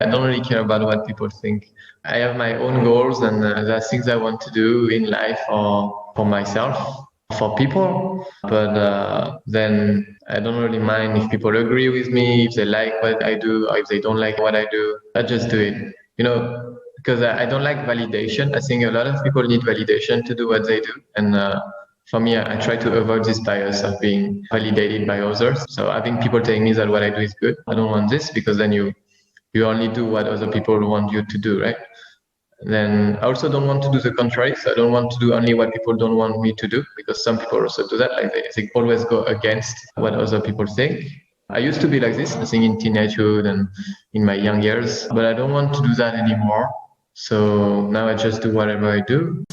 I don't really care about what people think. I have my own goals, and there are things I want to do in life or for myself, for people. But then I don't really mind if people agree with me, if they like what I do, or if they don't like what I do. I just do it, because I don't like validation. I think a lot of people need validation to do what they do. And for me, I try to avoid this bias of being validated by others. So having people telling me that what I do is good, I don't want this, because then you only do what other people want you to do, right? Then I also don't want to do the contrary. So I don't want to do only what people don't want me to do, because some people also do that. Like they always go against what other people think. I used to be like this, I think, in teenagehood and in my young years, but I don't want to do that anymore. So now I just do whatever I do.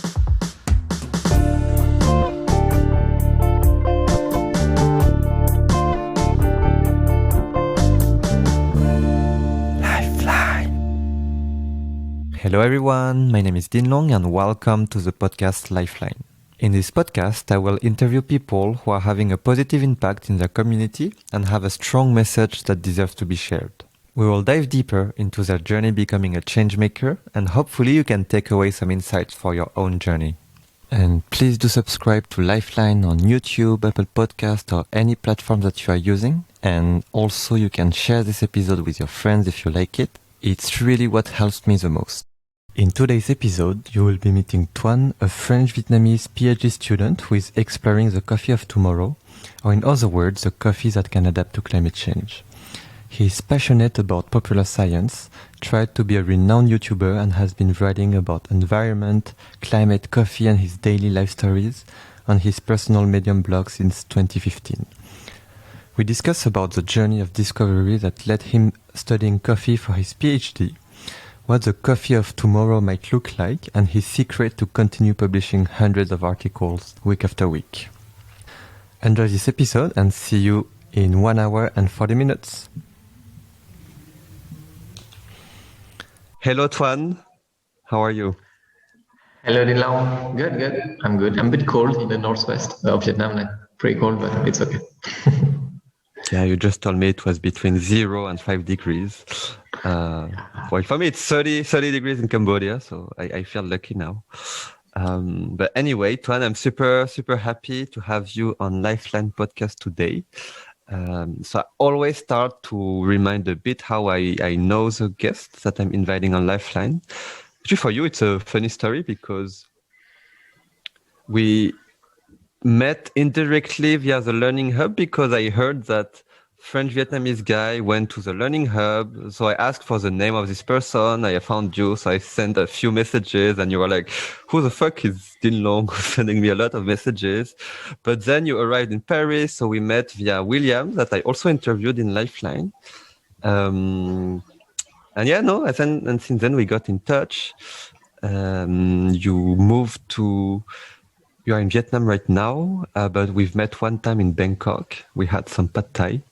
Hello everyone, my name is Din Long and welcome to the podcast Lifeline. In this podcast, I will interview people who are having a positive impact in their community and have a strong message that deserves to be shared. We will dive deeper into their journey becoming a change maker, and hopefully you can take away some insights for your own journey. And please do subscribe to Lifeline on YouTube, Apple Podcast, or any platform that you are using. And also you can share this episode with your friends if you like it. It's really what helps me the most. In today's episode, you will be meeting Thuan, a French-Vietnamese PhD student who is exploring the coffee of tomorrow, or in other words, the coffee that can adapt to climate change. He is passionate about popular science, tried to be a renowned YouTuber, and has been writing about environment, climate, coffee, and his daily life stories on his personal Medium blog since 2015. We discuss about the journey of discovery that led him studying coffee for his PhD, what the coffee of tomorrow might look like, and his secret to continue publishing hundreds of articles week after week. Enjoy this episode and see you in 1 hour and 40 minutes. Hello, Thuan. How are you? Hello, Din Long. Good. I'm good. I'm a bit cold in the northwest of Vietnam. Like, pretty cold, but it's okay. Yeah, you just told me it was between 0 and 5 degrees. Well, for me, it's 30 degrees in Cambodia, so I feel lucky now. But anyway, Thuan, I'm super happy to have you on Lifeline podcast today. So I always start to remind a bit how I know the guests that I'm inviting on Lifeline. Actually, for you, it's a funny story because we met indirectly via the Learning Hub because I heard that French-Vietnamese guy went to the Learning Hub. So I asked for the name of this person. I found you. So I sent a few messages and you were like, who the fuck is Din Long sending me a lot of messages? But then you arrived in Paris. So we met via William that I also interviewed in Lifeline. And since then we got in touch. You are in Vietnam right now, but we've met one time in Bangkok. We had some pad thai.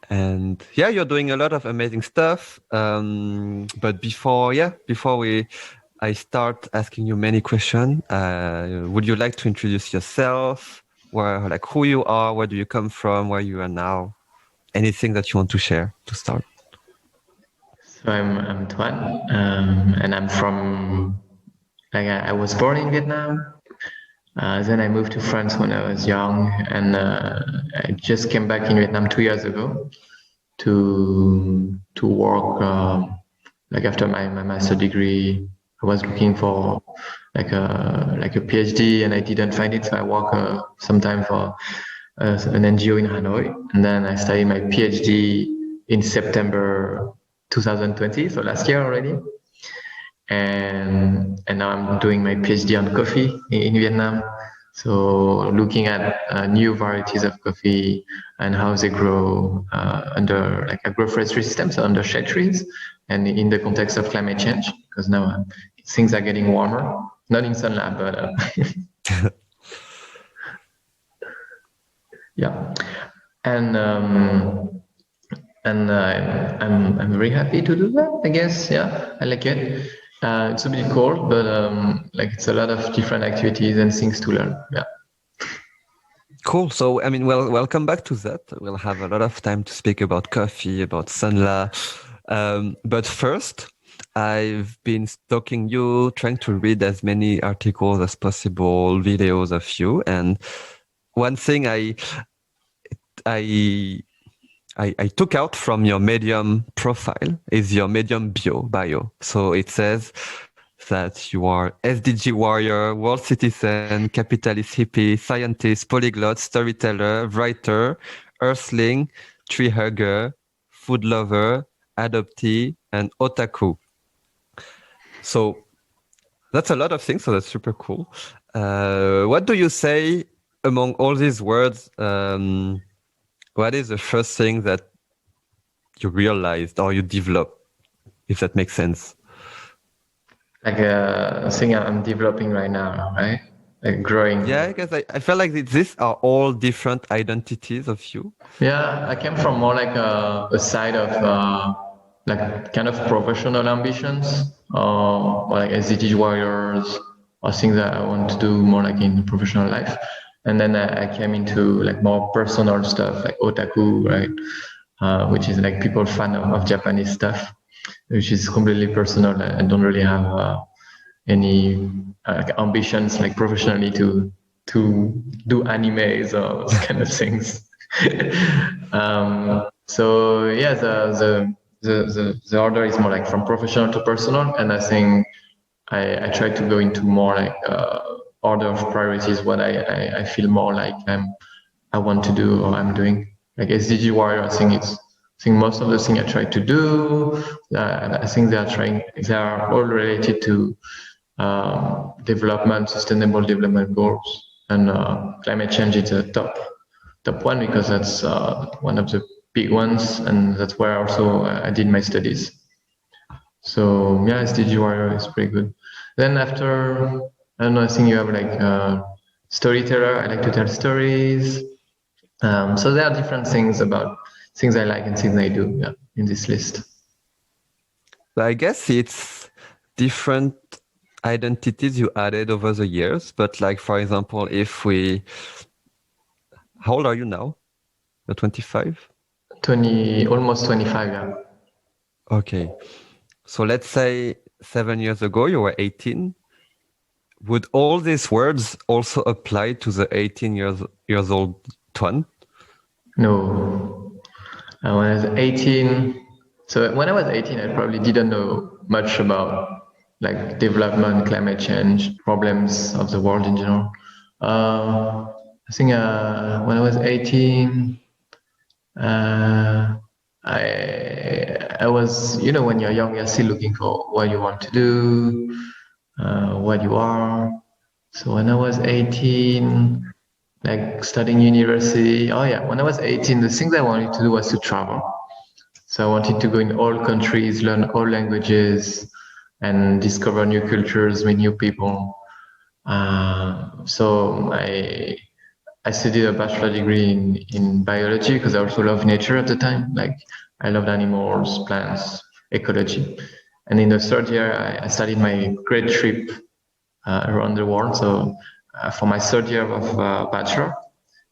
And yeah, you're doing a lot of amazing stuff. But before I start asking you many questions, would you like to introduce yourself? Who you are, where do you come from, where you are now? Anything that you want to share to start? So I'm Thuan, and I'm from, I was born in Vietnam. Then I moved to France when I was young, and I just came back in Vietnam 2 years ago to work. After my master degree, I was looking for a PhD, and I didn't find it. So I worked sometime for an NGO in Hanoi, and then I started my PhD in September 2020, so last year already. And now I'm doing my PhD on coffee in Vietnam. So looking at new varieties of coffee and how they grow under agroforestry systems, so under shade trees, and in the context of climate change, because now things are getting warmer. Not in Sunlab, but yeah. And I'm very happy to do that, I guess. Yeah, I like it. It's a bit cold, but it's a lot of different activities and things to learn. Yeah. Cool. So, welcome back to that. We'll have a lot of time to speak about coffee, about Sunla, But first, I've been stalking you, trying to read as many articles as possible, videos of you. And one thing I I took out from your Medium profile is your Medium bio. So it says that you are SDG warrior, world citizen, capitalist hippie, scientist, polyglot, storyteller, writer, earthling, tree hugger, food lover, adoptee, and otaku. So that's a lot of things. So that's super cool. What do you say among all these words? What is the first thing that you realized or you developed, if that makes sense? Like a thing I'm developing right now, right? Like growing. Yeah, because I feel like these are all different identities of you. Yeah, I came from more like a side of like kind of professional ambitions, or like SDG warriors, or things that I want to do more like in professional life. And then I came into like more personal stuff, like otaku, right? Which is like people fan of Japanese stuff, which is completely personal. I don't really have any like ambitions like professionally to do animes or those kind of things. So yeah, the order is more like from professional to personal, and I think I try to go into more like order of priorities, what I feel more like I want to do or I'm doing. Like SDG Warrior, I think most of the things I try to do, I think they are all related to sustainable development goals, and climate change is a top one because that's one of the big ones, and that's where also I did my studies. So yeah, SDG Warrior is pretty good. Then after, I don't know, I think you have like storyteller. I like to tell stories. So there are different things about things I like and things I do, yeah, in this list. I guess it's different identities you added over the years. But like, for example, how old are you now? You're 25? 20, almost 25, yeah. Okay. So let's say 7 years ago, you were 18. Would all these words also apply to the 18 years old Thuan? No. When I was 18, so when I was 18, I probably didn't know much about like development, climate change, problems of the world in general. I think when I was 18, I was, when you're young, you're still looking for what you want to do, what you are. So when I was 18, like studying university, when I was 18, the things I wanted to do was to travel. So I wanted to go in all countries, learn all languages, and discover new cultures, meet new people. So I studied a bachelor degree in biology because I also love nature at the time. Like I loved animals, plants, ecology. And in the third year, I started my great trip around the world. So for my third year of bachelor,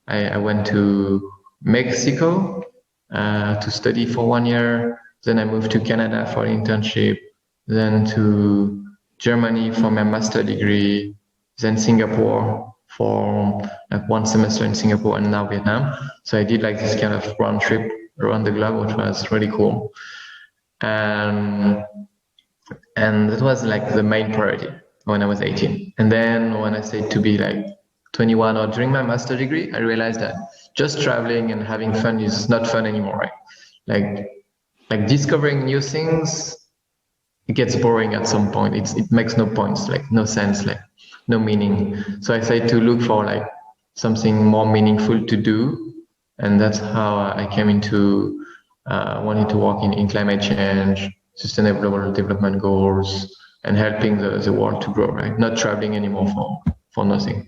I went to Mexico to study for 1 year. Then I moved to Canada for an internship. Then to Germany for my master degree. Then Singapore for like 1 semester in Singapore, and now Vietnam. So I did like this kind of round trip around the globe, which was really cool. And that was like the main priority when I was 18. And then when I started to be like 21 or during my master degree, I realized that just traveling and having fun is not fun anymore, right? Like discovering new things, it gets boring at some point. It makes no points, like no sense, like no meaning. So I started to look for like something more meaningful to do. And that's how I came into wanting to work in climate change, sustainable development goals, and helping the world to grow, right? Not traveling anymore for nothing.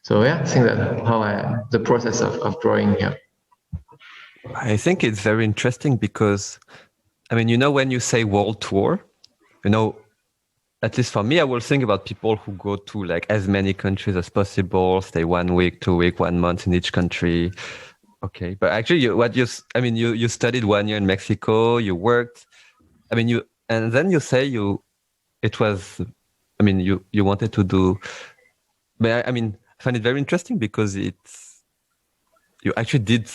So yeah, I think that how the process of growing here. I think it's very interesting because, I mean, when you say world tour, at least for me, I will think about people who go to like as many countries as possible, stay 1 week, 2 weeks, 1 month in each country. Okay. But actually you studied 1 year in Mexico, you worked. I mean, and then you say it was, I mean, you wanted to do, but I mean, I find it very interesting because you actually did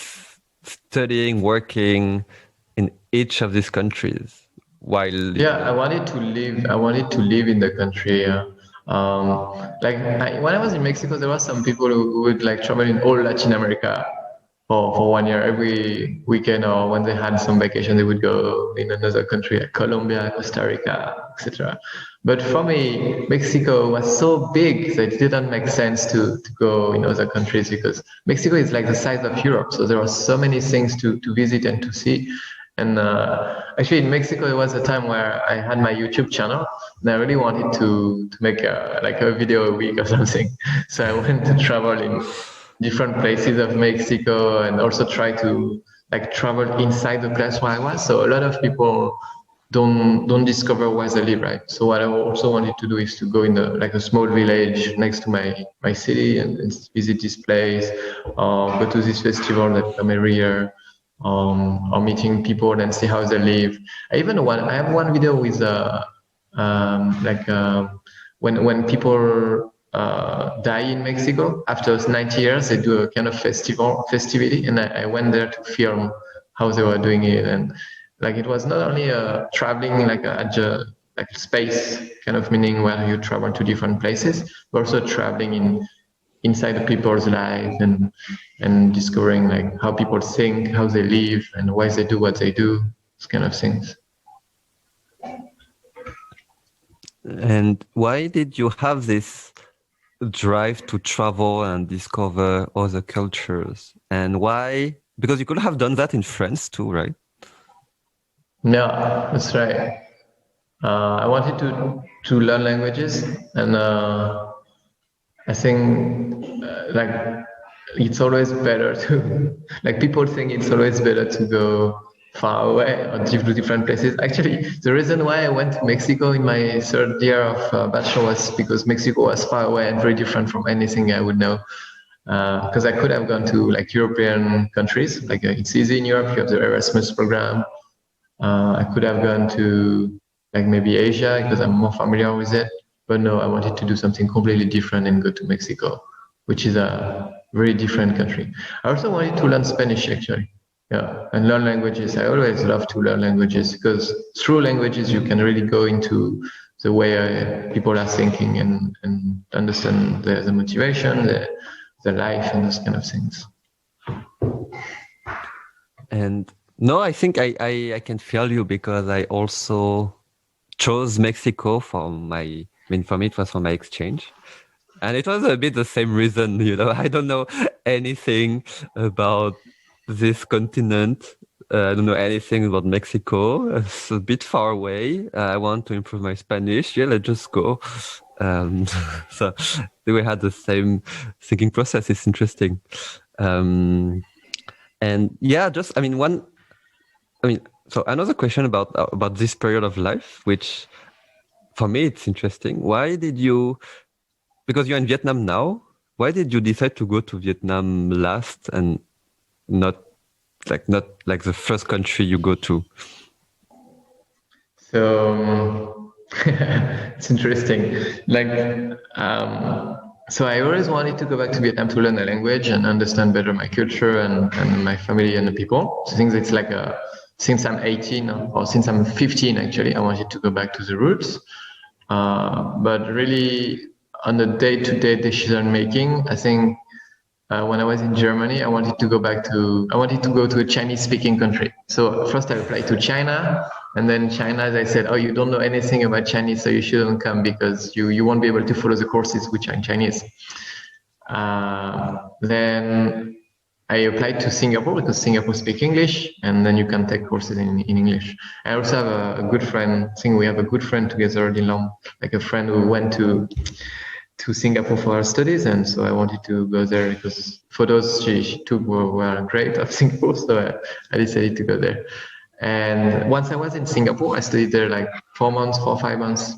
studying, working in each of these countries while. Yeah, I wanted to live. I wanted to live in the country. When I was in Mexico, there were some people who would like travel in all Latin America for 1 year. Every weekend or when they had some vacation, they would go in another country, like Colombia, Costa Rica, etc. But for me, Mexico was so big that it didn't make sense to go in other countries because Mexico is like the size of Europe. So there are so many things to visit and to see. And actually, in Mexico, it was a time where I had my YouTube channel, and I really wanted to make a video a week or something. So I went to travel in different places of Mexico, and also try to like travel inside the place where I was. So a lot of people don't discover where they live, right? So what I also wanted to do is to go in a small village next to my city and visit this place, go to this festival that come every year, or meeting people and see how they live. I have one video with when people die in Mexico after 90 years, they do a kind of festivity, and I went there to film how they were doing it, and like it was not only traveling like space kind of meaning where you travel to different places, but also traveling inside the people's lives and discovering like how people think, how they live, and why they do what they do, those kind of things. And why did you have this drive to travel and discover other cultures? And why? Because you could have done that in France too, right? Yeah, that's right. I wanted to learn languages, and I think it's always better to like people think it's always better to go far away or to different places. Actually, the reason why I went to Mexico in my third year of bachelor was because Mexico was far away and very different from anything I would know. Because I could have gone to like European countries, like it's easy in Europe. You have the Erasmus program. I could have gone to like maybe Asia because I'm more familiar with it. But no, I wanted to do something completely different and go to Mexico, which is a very different country. I also wanted to learn Spanish actually. Yeah, and learn languages. I always love to learn languages because through languages you can really go into the way people are thinking and understand the motivation, the life, and those kind of things. And no, I think I can feel you because I also chose Mexico for my, I mean, for me, it was for my exchange. And it was a bit the same reason, you know, I don't know anything about this continent. I don't know anything about Mexico. It's a bit far away. I want to improve my Spanish. Yeah, let's just go. So we had the same thinking process. It's interesting. And yeah, just, I mean, so another question about this period of life, which for me, it's interesting. Why did you, because you're in Vietnam now, why did you decide to go to Vietnam last and not like the first country you go to? So it's interesting. So I always wanted to go back to Vietnam to learn the language and understand better my culture and my family and the people. So I think it's since I'm 18 or since I'm 15, actually, I wanted to go back to the roots. But really on the day-to-day decision making, I think when I was in Germany, I wanted to go to a Chinese-speaking country. So first I applied to China, and then China, they said, "Oh, you don't know anything about Chinese, so you shouldn't come because you won't be able to follow the courses which are in Chinese." Then I applied to Singapore because Singapore speaks English, and then you can take courses in English. I also have a good friend. I think we have a good friend together, Dinlong, like a friend who went to Singapore for her studies, and so I wanted to go there because photos she took were great of Singapore, so I decided to go there. And once I was in Singapore, I studied there like 4 months, 5 months,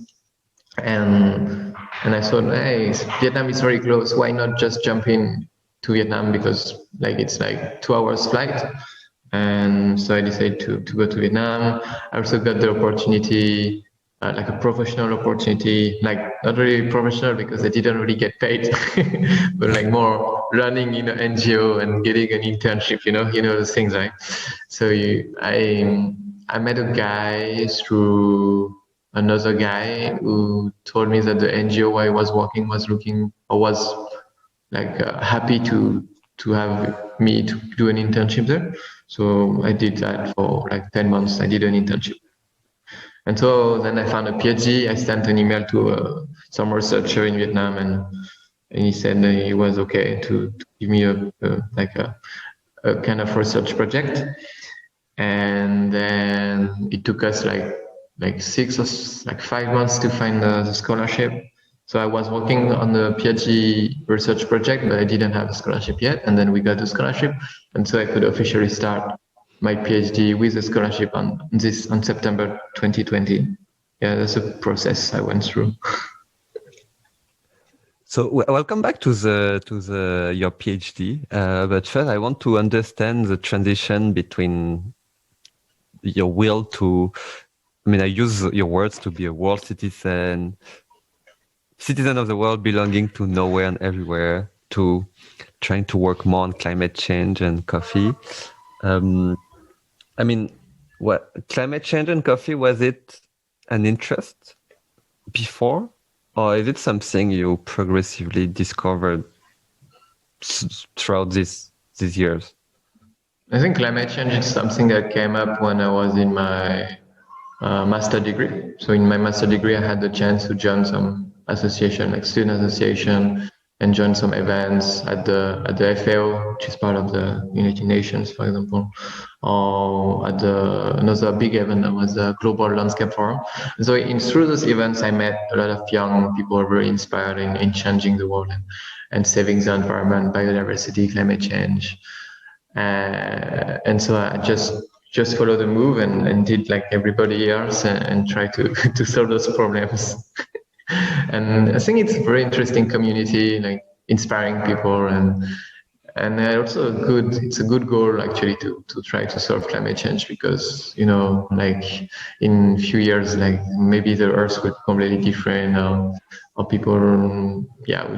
and I thought, hey, Vietnam is very close. Why not just jump in to Vietnam because like it's like 2 hours flight, And so I decided to go to Vietnam. I also got the opportunity, like a professional opportunity, like not really professional because I didn't really get paid, but like more running in an NGO and getting an internship, those things, right? So I met a guy through another guy who told me that the NGO where I was working was looking or was like happy to have me to do an internship there. So I did that for like 10 months. I did an internship. And so then I found a PhD. I sent an email to some researcher in Vietnam, and he said that he was okay to give me a kind of research project. And then it took us like 5 months to find the scholarship. So I was working on the PhD research project, but I didn't have a scholarship yet. And then we got the scholarship, and so I could officially start my PhD with a scholarship on September 2020. Yeah, that's a process I went through. So welcome back to your PhD. But first, I want to understand the transition between your will to, I use your words, to be a world citizen of the world, belonging to nowhere and everywhere, to trying to work more on climate change and coffee. What climate change and coffee, was it an interest before, or is it something you progressively discovered throughout these years? I think climate change is something that came up when I was in my master degree. So in my master degree, I had the chance to join some association, like student association, and join some events at the FAO, which is part of the United Nations, for example, or at another big event that was the Global Landscape Forum. So through those events, I met a lot of young people very inspired in changing the world and saving the environment, biodiversity, climate change. And so I just follow the move and did like everybody else and try to to solve those problems. And I think it's a very interesting community, like inspiring people, and also it's a good goal actually to try to solve climate change, because like in a few years, like maybe the earth will be completely different, or people will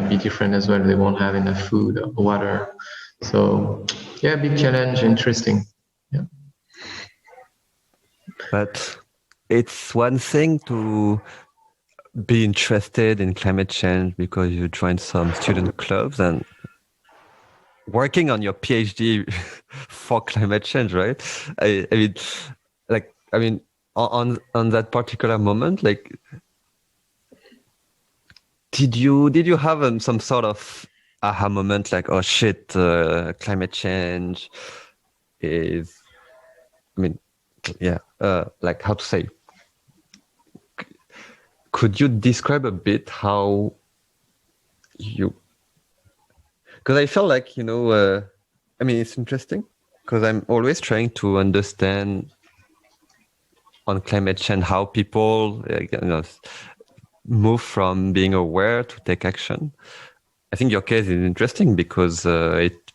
be different as well. They won't have enough food or water. So yeah, big challenge, interesting. Yeah. But it's one thing to be interested in climate change because you joined some student clubs and working on your PhD for climate change, right? On that particular moment, like, did you have some sort of aha moment, like, oh shit, climate change is, like, how to say? Could you describe a bit how you? Because I felt like, it's interesting because I'm always trying to understand on climate change how people move from being aware to take action. I think your case is interesting because it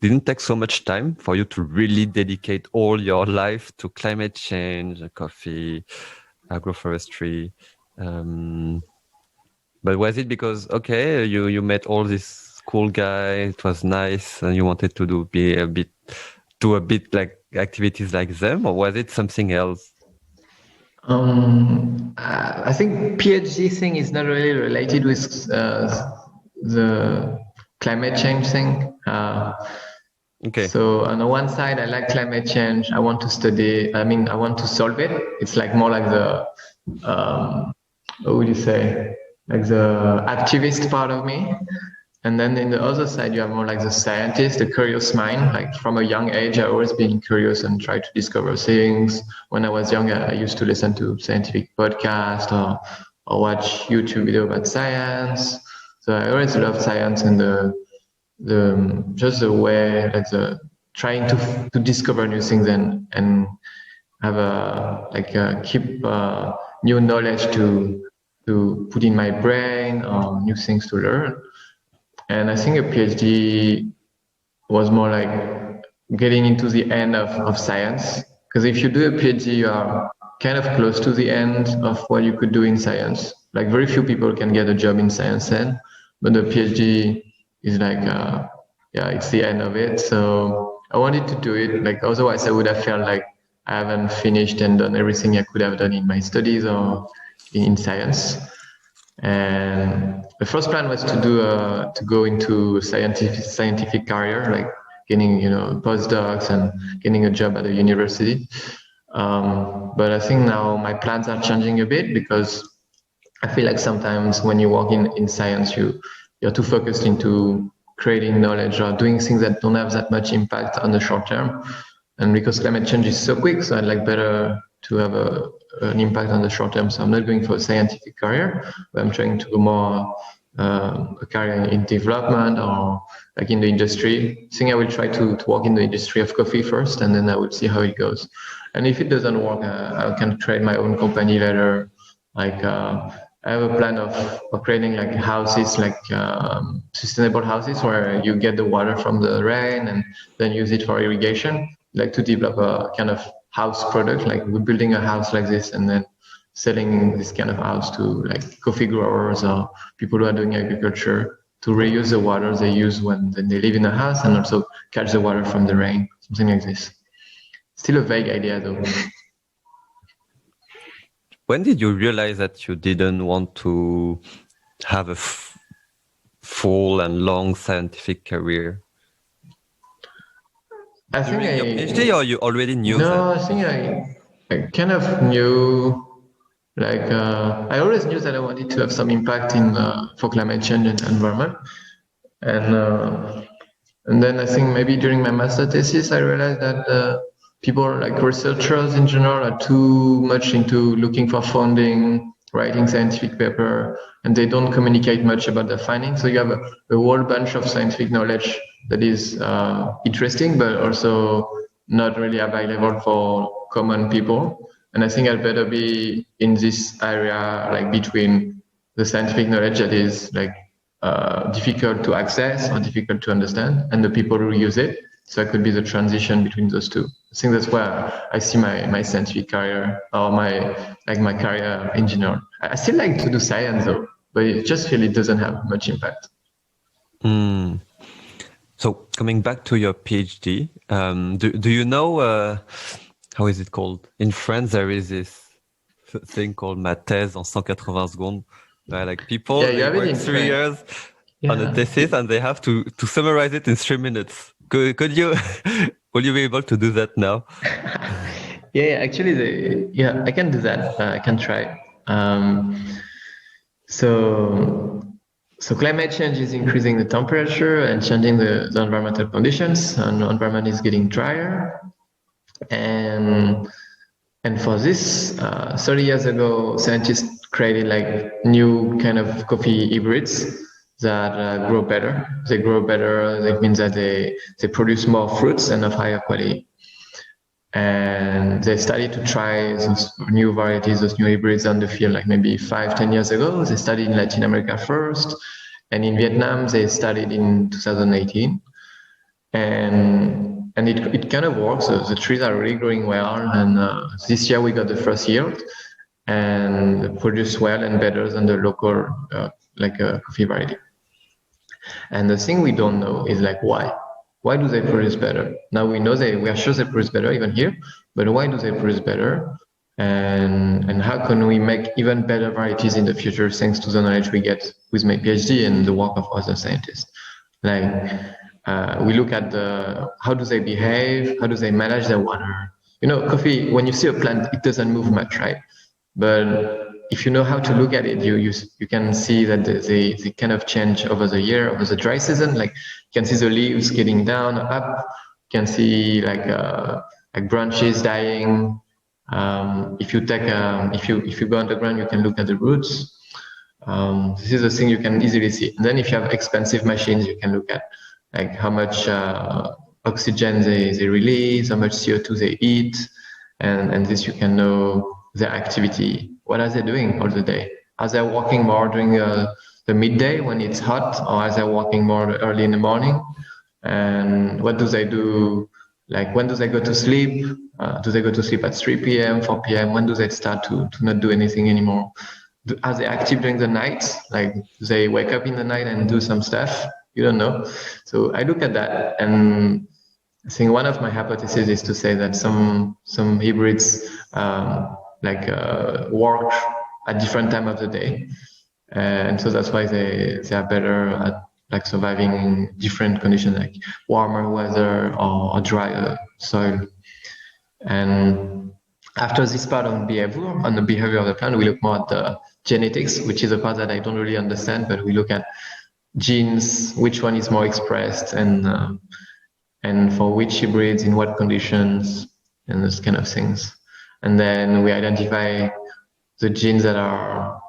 didn't take so much time for you to really dedicate all your life to climate change, coffee, agroforestry. But was it because, okay, you met all these cool guys, it was nice, and you wanted to do a bit like activities like them, or was it something else? I think PhD thing is not really related with the climate change thing. Okay. So on the one side, I like climate change. I want to study. I want to solve it. It's like more like the what would you say? Like the activist part of me. And then in the other side, you have more like the scientist, the curious mind. Like from a young age, I always been curious and try to discover things. When I was young, I used to listen to scientific podcasts or watch YouTube video about science. So I always loved science and just the way, like the trying to discover new things and have keep new knowledge to put in my brain or new things to learn. And I think a PhD was more like getting into the end of science. Because if you do a PhD, you are kind of close to the end of what you could do in science. Like very few people can get a job in science then, but the PhD is like, yeah, it's the end of it. So I wanted to do it. Like otherwise, I would have felt like I haven't finished and done everything I could have done in my studies or in science. And the first plan was to do to go into a scientific career, like getting postdocs and getting a job at a university. But I think now my plans are changing a bit because I feel like sometimes when you work in science, you're too focused into creating knowledge or doing things that don't have that much impact on the short term. And because climate change is so quick, so I'd like better to have an impact on the short term. So I'm not going for a scientific career, but I'm trying to go more a career in development or like in the industry. I think I will try to work in the industry of coffee first, and then I will see how it goes. And if it doesn't work, I can create my own company later. Like I have a plan of creating like houses, like sustainable houses where you get the water from the rain and then use it for irrigation. Like to develop a kind of house product, like we're building a house like this and then selling this kind of house to like coffee growers or people who are doing agriculture to reuse the water they use when they live in a house and also catch the water from the rain, something like this. Still a vague idea though. When did you realize that you didn't want to have a full and long scientific career? I think your PhD, or you already knew that? No, I think I kind of knew, like I always knew that I wanted to have some impact in for climate change and environment, and then I think maybe during my master thesis I realized that people, like researchers in general, are too much into looking for funding, writing scientific paper, and they don't communicate much about their findings. So you have a whole bunch of scientific knowledge that is interesting, but also not really available for common people. And I think I'd better be in this area, like between the scientific knowledge that is like difficult to access or difficult to understand, and the people who use it. So I could be the transition between those two. I think that's where I see my scientific career or my career in general. I still like to do science though, but it just feel it doesn't have much impact. So coming back to your PhD, do you know, how is it called? In France, there is this thing called ma thèse en 180 secondes, where like people they work 3 years on a thesis and they have to summarize it in 3 minutes. Could you, will you be able to do that now? Yeah, actually, I can do that. I can try. So climate change is increasing the temperature and changing the environmental conditions, and the environment is getting drier. And for this, 30 years ago, scientists created like new kind of coffee hybrids that grow better. They grow better. That means that they produce more fruits and of higher quality. And they started to try those new varieties, those new hybrids on the field, like maybe 5-10 years ago. They started in Latin America first, and in Vietnam they started in 2018. And it kind of works. So the trees are really growing well, and this year we got the first yield and produced well and better than the local coffee variety. And the thing we don't know is like why. Why do they produce better? Now we know we are sure they produce better even here, but why do they produce better? And how can we make even better varieties in the future thanks to the knowledge we get with my PhD and the work of other scientists? Like we look at how do they behave? How do they manage their water? Coffee, when you see a plant, it doesn't move much, right? But if you know how to look at it, you can see that they kind of change over the year, over the dry season. Like you can see the leaves getting down, up. You can see like branches dying. If you go underground, you can look at the roots. This is a thing you can easily see. And then if you have expensive machines, you can look at like how much oxygen they release, how much CO2 they eat, and this you can know their activity. What are they doing all the day? Are they walking more during the midday when it's hot, or are they walking more early in the morning? And what do they do Like when do they go to sleep? Do they go to sleep at 3 p.m., 4 p.m.? When do they start to not do anything anymore? Are they active during the night? Like do they wake up in the night and do some stuff? You don't know. So I look at that, and I think one of my hypotheses is to say that some hybrids work at different time of the day, and so that's why they are better at like surviving in different conditions, like warmer weather or drier soil. And after this part on the behavior of the plant, we look more at the genetics, which is a part that I don't really understand, but we look at genes, which one is more expressed, and for which hybrids, in what conditions, and those kind of things. And then we identify the genes that are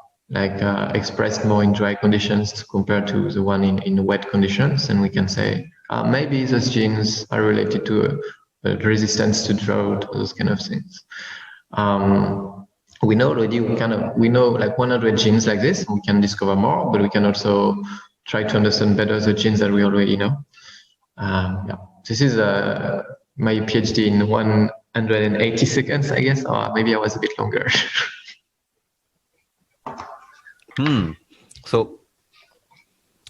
expressed more in dry conditions compared to the one in wet conditions. And we can say, maybe those genes are related to resistance to drought, those kind of things. We know already, we know like 100 genes like this, we can discover more, but we can also try to understand better the genes that we already know. This is my PhD in 180 seconds, I guess, or maybe I was a bit longer. So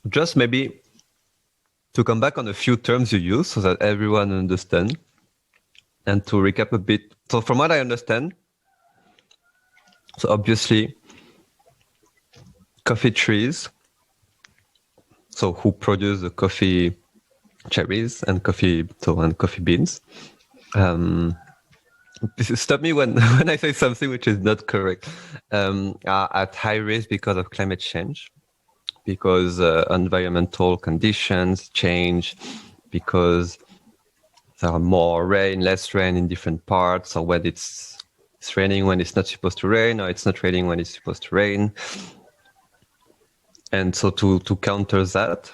just maybe to come back on a few terms you use so that everyone understands, and to recap a bit. So from what I understand, so obviously coffee trees, so who produce the coffee cherries and coffee beans. Stop me when I say something which is not correct. Are at high risk because of climate change, because environmental conditions change, because there are more rain, less rain in different parts, or when it's raining when it's not supposed to rain, or it's not raining when it's supposed to rain. And so to counter that,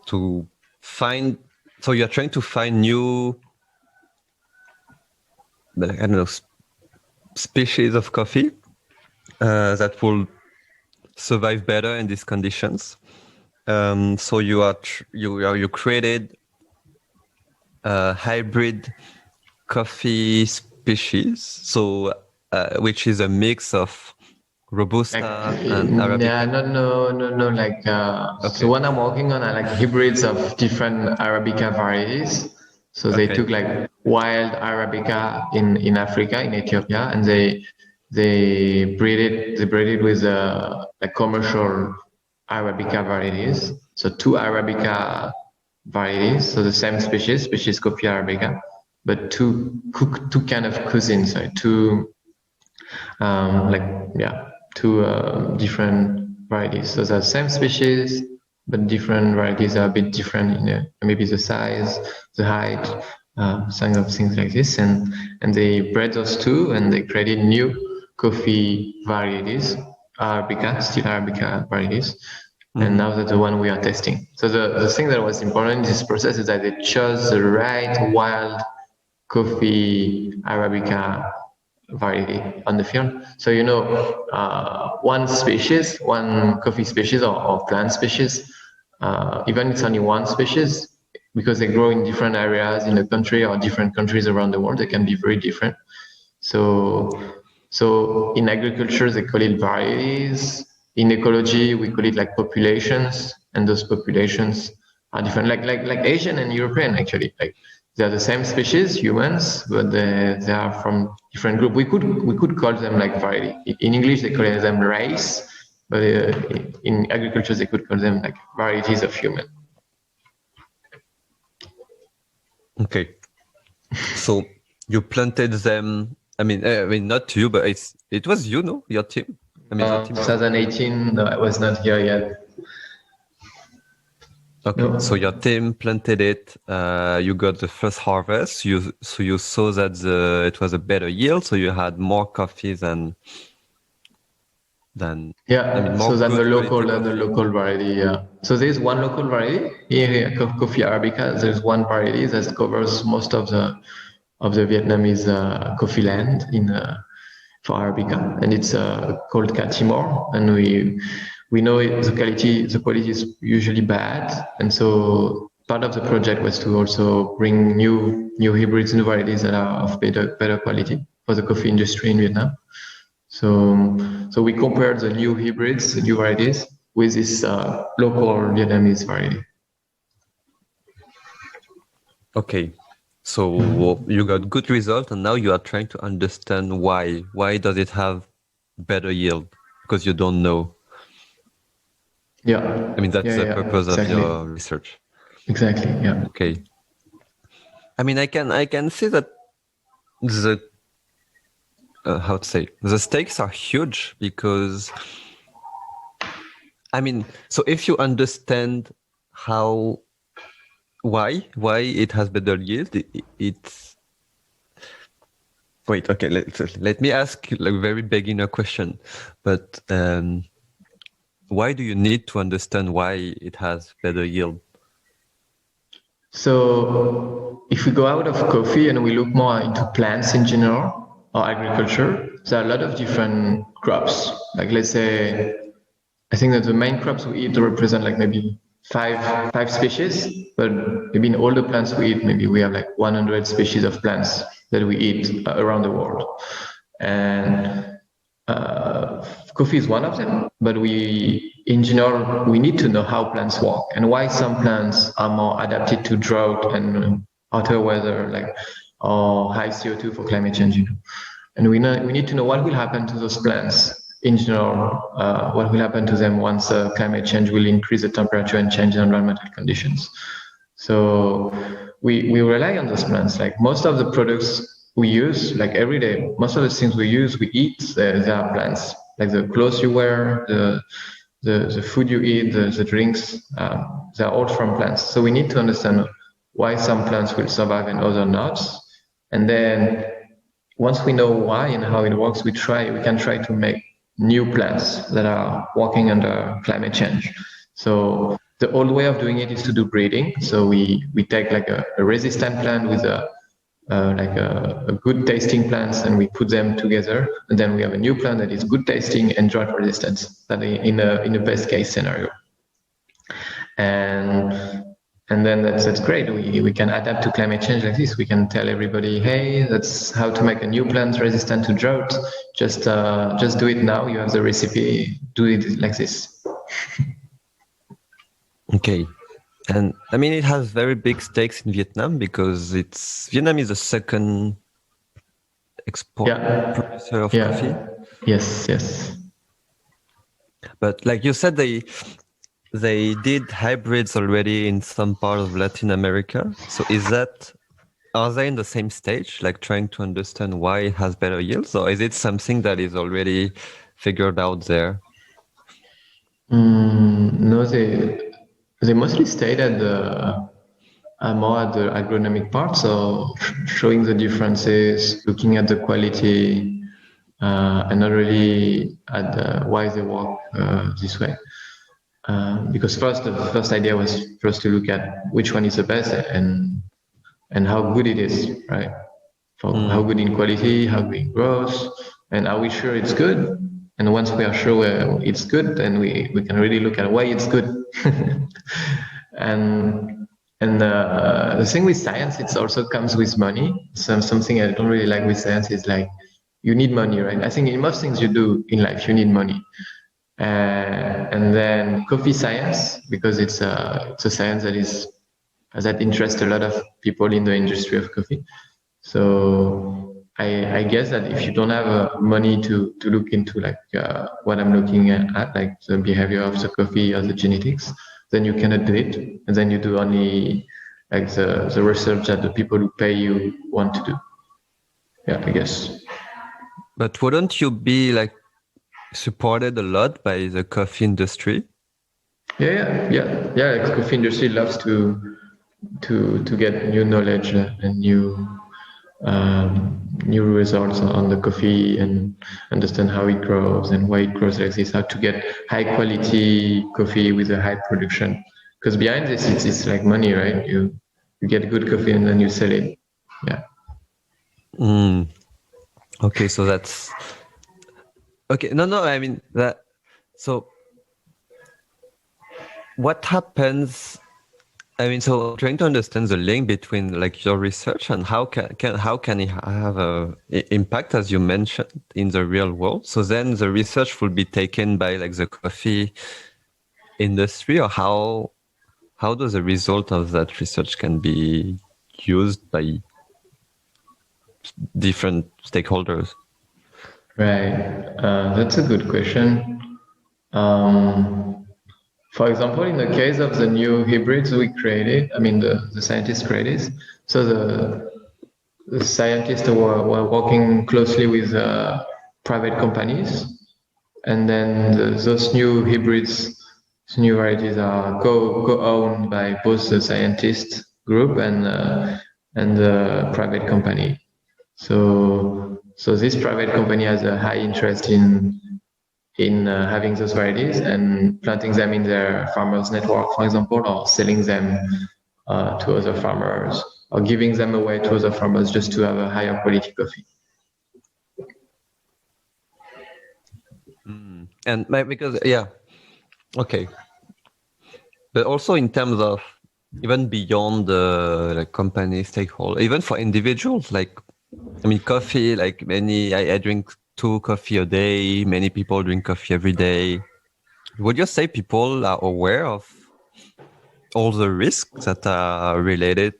to find, so you're trying to find new, I don't know, species of coffee that will survive better in these conditions. So you created a hybrid coffee species, so which is a mix of Robusta and Arabica. Yeah, no. Okay. So what I'm working on are like hybrids of different Arabica varieties. So they took like wild Arabica in Africa, in Ethiopia, and they breed it with like commercial Arabica varieties. So two Arabica varieties, so the same species Coffea arabica, but two kind of cousins, so two different varieties. So the same species, but different varieties are a bit different in maybe the size, the height, some of things like this. And they bred those two, and they created new coffee varieties, still Arabica varieties. And now that's the one we are testing. So the thing that was important in this process is that they chose the right wild coffee Arabica variety on the field. So one coffee species or plant species, even it's only one species, because they grow in different areas in the country or different countries around the world, they can be very different. So in agriculture they call it varieties. In ecology we call it like populations, and those populations are different, like Asian and European actually. Like they are the same species, humans, but they are from different group. We could call them like variety. In English they call them race, but in agriculture they could call them like varieties of human. Okay, so you planted them. I mean, not you, but it was you, no? Your team. 2018. No, I was not here yet. Okay, no. So your team planted it. You got the first harvest. You saw that it was a better yield. So you had more coffee than. So than the local variety. Yeah. So there's one local variety here, Coffea arabica. There's one variety that covers most of the Vietnamese coffee land for arabica, and it's called Katimor, and we know the quality is usually bad, and so part of the project was to also bring new hybrids, new varieties that are of better quality for the coffee industry in Vietnam. So we compared the new hybrids, the new varieties, with this local Vietnamese variety. Okay. So you got good result, and now you are trying to understand why. Why does it have better yield? Because you don't know. Yeah. I mean, that's the purpose exactly. of your research. Exactly. Yeah. Okay. I mean, I can see that the how to say, the stakes are huge, because I mean, so if you understand why it has better yield, it's wait, okay, let me ask like a very beginner question, but why do you need to understand why it has better yield? So if we go out of coffee and we look more into plants in general or agriculture, there are a lot of different crops. Like let's say, I think that the main crops we eat represent like maybe five species, but maybe in all the plants we eat, maybe we have like 100 species of plants that we eat around the world. And coffee is one of them, but in general, we need to know how plants work and why some plants are more adapted to drought and hotter weather, like or high CO2 for climate change. And we need to know what will happen to those plants in general, what will happen to them once climate change will increase the temperature and change the environmental conditions. So we rely on those plants. Like most of the products we use, like every day, most of the things we use, we eat, they are plants. Like the clothes you wear, the food you eat, the drinks, they're all from plants. So we need to understand why some plants will survive and others not. And then once we know why and how it works, we can try to make new plants that are working under climate change. So the old way of doing it is to do breeding. So we take like a resistant plant with a good tasting plants, and we put them together, and then we have a new plant that is good tasting and drought resistant. That in a best case scenario, and then that's great. We can adapt to climate change like this. We can tell everybody, hey, that's how to make a new plant resistant to drought. Just do it now. You have the recipe. Do it like this. Okay. And I mean, it has very big stakes in Vietnam, because Vietnam is the second producer of coffee. Yes. But like you said, they did hybrids already in some part of Latin America. So are they in the same stage, like trying to understand why it has better yields, or is it something that is already figured out there? No, they mostly stayed at more at the agronomic part, so showing the differences, looking at the quality, and not really at why they work this way. Because the first idea was first to look at which one is the best and how good it is, right? How good in quality, how good in growth, and are we sure it's good? And once we are sure it's good, then we can really look at why it's good. and the thing with science, it also comes with money. Something I don't really like with science is like you need money, right? I think in most things you do in life, you need money. And then coffee science, because it's a science that interests a lot of people in the industry of coffee. So I guess that if you don't have money to look into like what I'm looking at, like the behavior of the coffee or the genetics, then you cannot do it, and then you do only like the research that the people who pay you want to do. Yeah, I guess. But wouldn't you be like supported a lot by the coffee industry? Yeah. Like, coffee industry loves to get new knowledge and new results on the coffee and understand how it grows and why it grows like this, how to get high quality coffee with a high production. Because behind this, it's like money, right? You get good coffee and then you sell it. Yeah. Okay, so that's okay. No, I mean that. So what happens I mean, so I'm trying to understand the link between like your research and how can it have a impact, as you mentioned, in the real world. So then the research will be taken by like the coffee industry, or how does the result of that research can be used by different stakeholders? Right. That's a good question. Um, for example, in the case of the new hybrids we created, I mean the scientists created, so the scientists were working closely with private companies, and then those new hybrids, new varieties are co-owned by both the scientist group and the private company. So this private company has a high interest in having those varieties and planting them in their farmers network, for example, or selling them to other farmers, or giving them away to other farmers just to have a higher quality coffee. And because okay, but also in terms of even beyond the like company stakeholder, even for individuals, like I mean, coffee, like I drink 2 coffee a day. Many people drink coffee every day. Would you say people are aware of all the risks that are related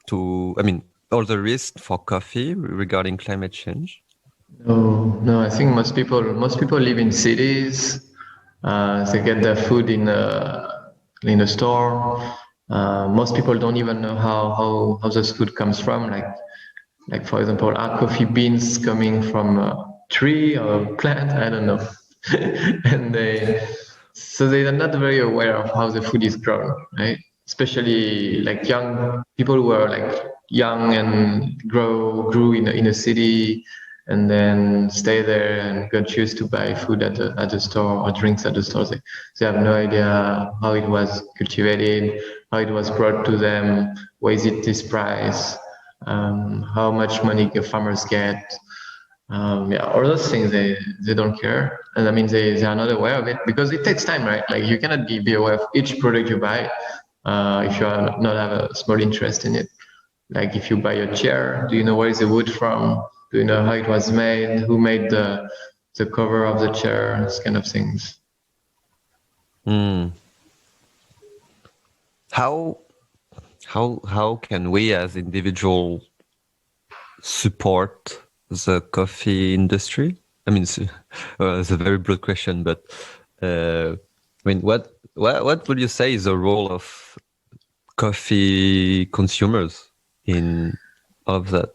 to, I mean, all the risks for coffee regarding climate change? No, I think most people live in cities. They get their food in a store. Most people don't even know how this food comes from. Like for example, are coffee beans coming from a tree or a plant? I don't know. And they are not very aware of how the food is grown, right? Especially like young people who are like young and grew in a city and then stay there and got used to buy food at the store or drinks at the store. They have no idea how it was cultivated, how it was brought to them, why is it this price, how much money the farmers get. All those things they don't care, and I mean they are not aware of it because it takes time, right? Like you cannot be aware of each product you buy if you are not have a small interest in it. Like if you buy a chair, do you know where is the wood from? Do you know how it was made? Who made the cover of the chair? These kind of things. How can we as individuals support the coffee industry? I mean, it's a very broad question, but I mean, what would you say is the role of coffee consumers in all of that?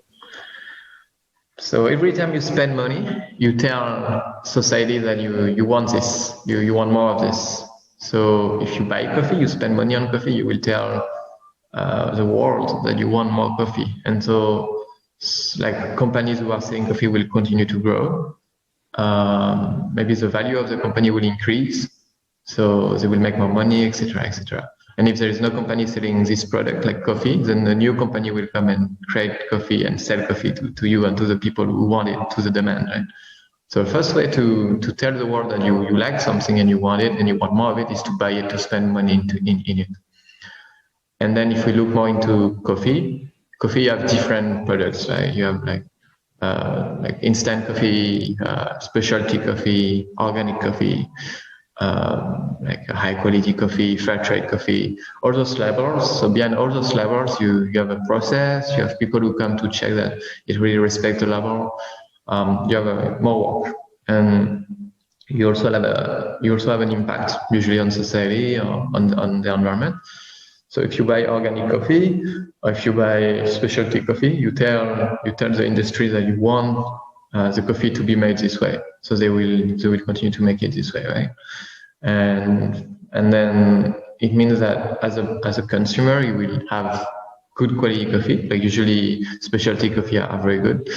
So every time you spend money, you tell society that you want this, you want more of this. So if you buy coffee, you spend money on coffee, you will tell the world that you want more coffee. And so like companies who are selling coffee will continue to grow. Maybe the value of the company will increase. So they will make more money, etc., etc. And if there is no company selling this product like coffee, then the new company will come and create coffee and sell coffee to you and to the people who want it, to the demand, right? So the first way to tell the world that you like something and you want it and you want more of it is to buy it, to spend money in it. And then if we look more into coffee you have different products, right? You have like instant coffee, specialty coffee, organic coffee, like a high quality coffee, fair trade coffee, all those labels. So behind all those labels, you have a process, you have people who come to check that it really respects the label. You have more work, and you also have an impact usually on society or on the environment. So if you buy organic coffee or if you buy specialty coffee, you tell the industry that you want the coffee to be made this way. So they will continue to make it this way, right? And then it means that as a consumer, you will have good quality coffee. Like usually specialty coffee are very good,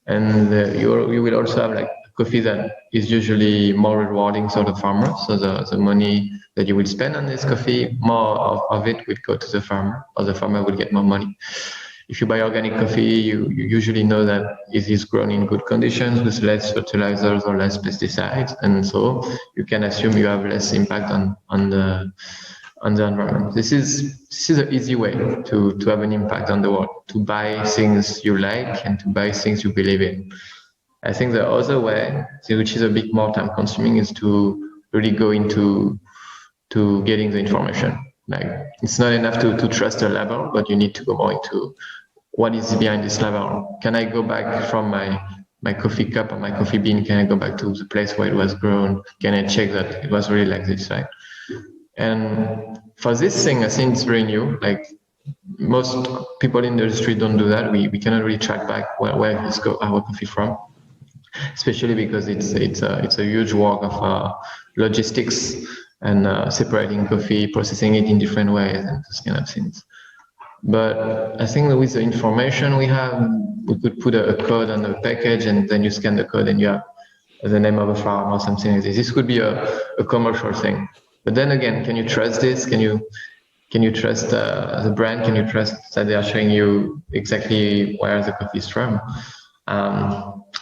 and you will also have like coffee that is usually more rewarding for the farmer. So the money that you will spend on this coffee, more of it will go to the farmer, or the farmer will get more money. If you buy organic coffee, you usually know that it is grown in good conditions with less fertilizers or less pesticides, and so you can assume you have less impact on on the environment. This is an easy way to have an impact on the world, to buy things you like and to buy things you believe in. I think the other way, which is a bit more time consuming, is to really go into getting the information. Like, it's not enough to trust a label, but you need to go more into what is behind this label. Can I go back from my coffee cup or my coffee bean? Can I go back to the place where it was grown? Can I check that it was really like this, right? And for this thing, I think it's very new. Like, most people in the industry don't do that. We cannot really track back where is our coffee from, especially because it's a huge work of logistics and separating coffee, processing it in different ways, and those kind of things. But I think that with the information we have, we could put a code on the package, and then you scan the code and you have the name of a farm or something like this. This could be a commercial thing. But then again, can you trust this? Can you trust the brand? Can you trust that they are showing you exactly where the coffee is from?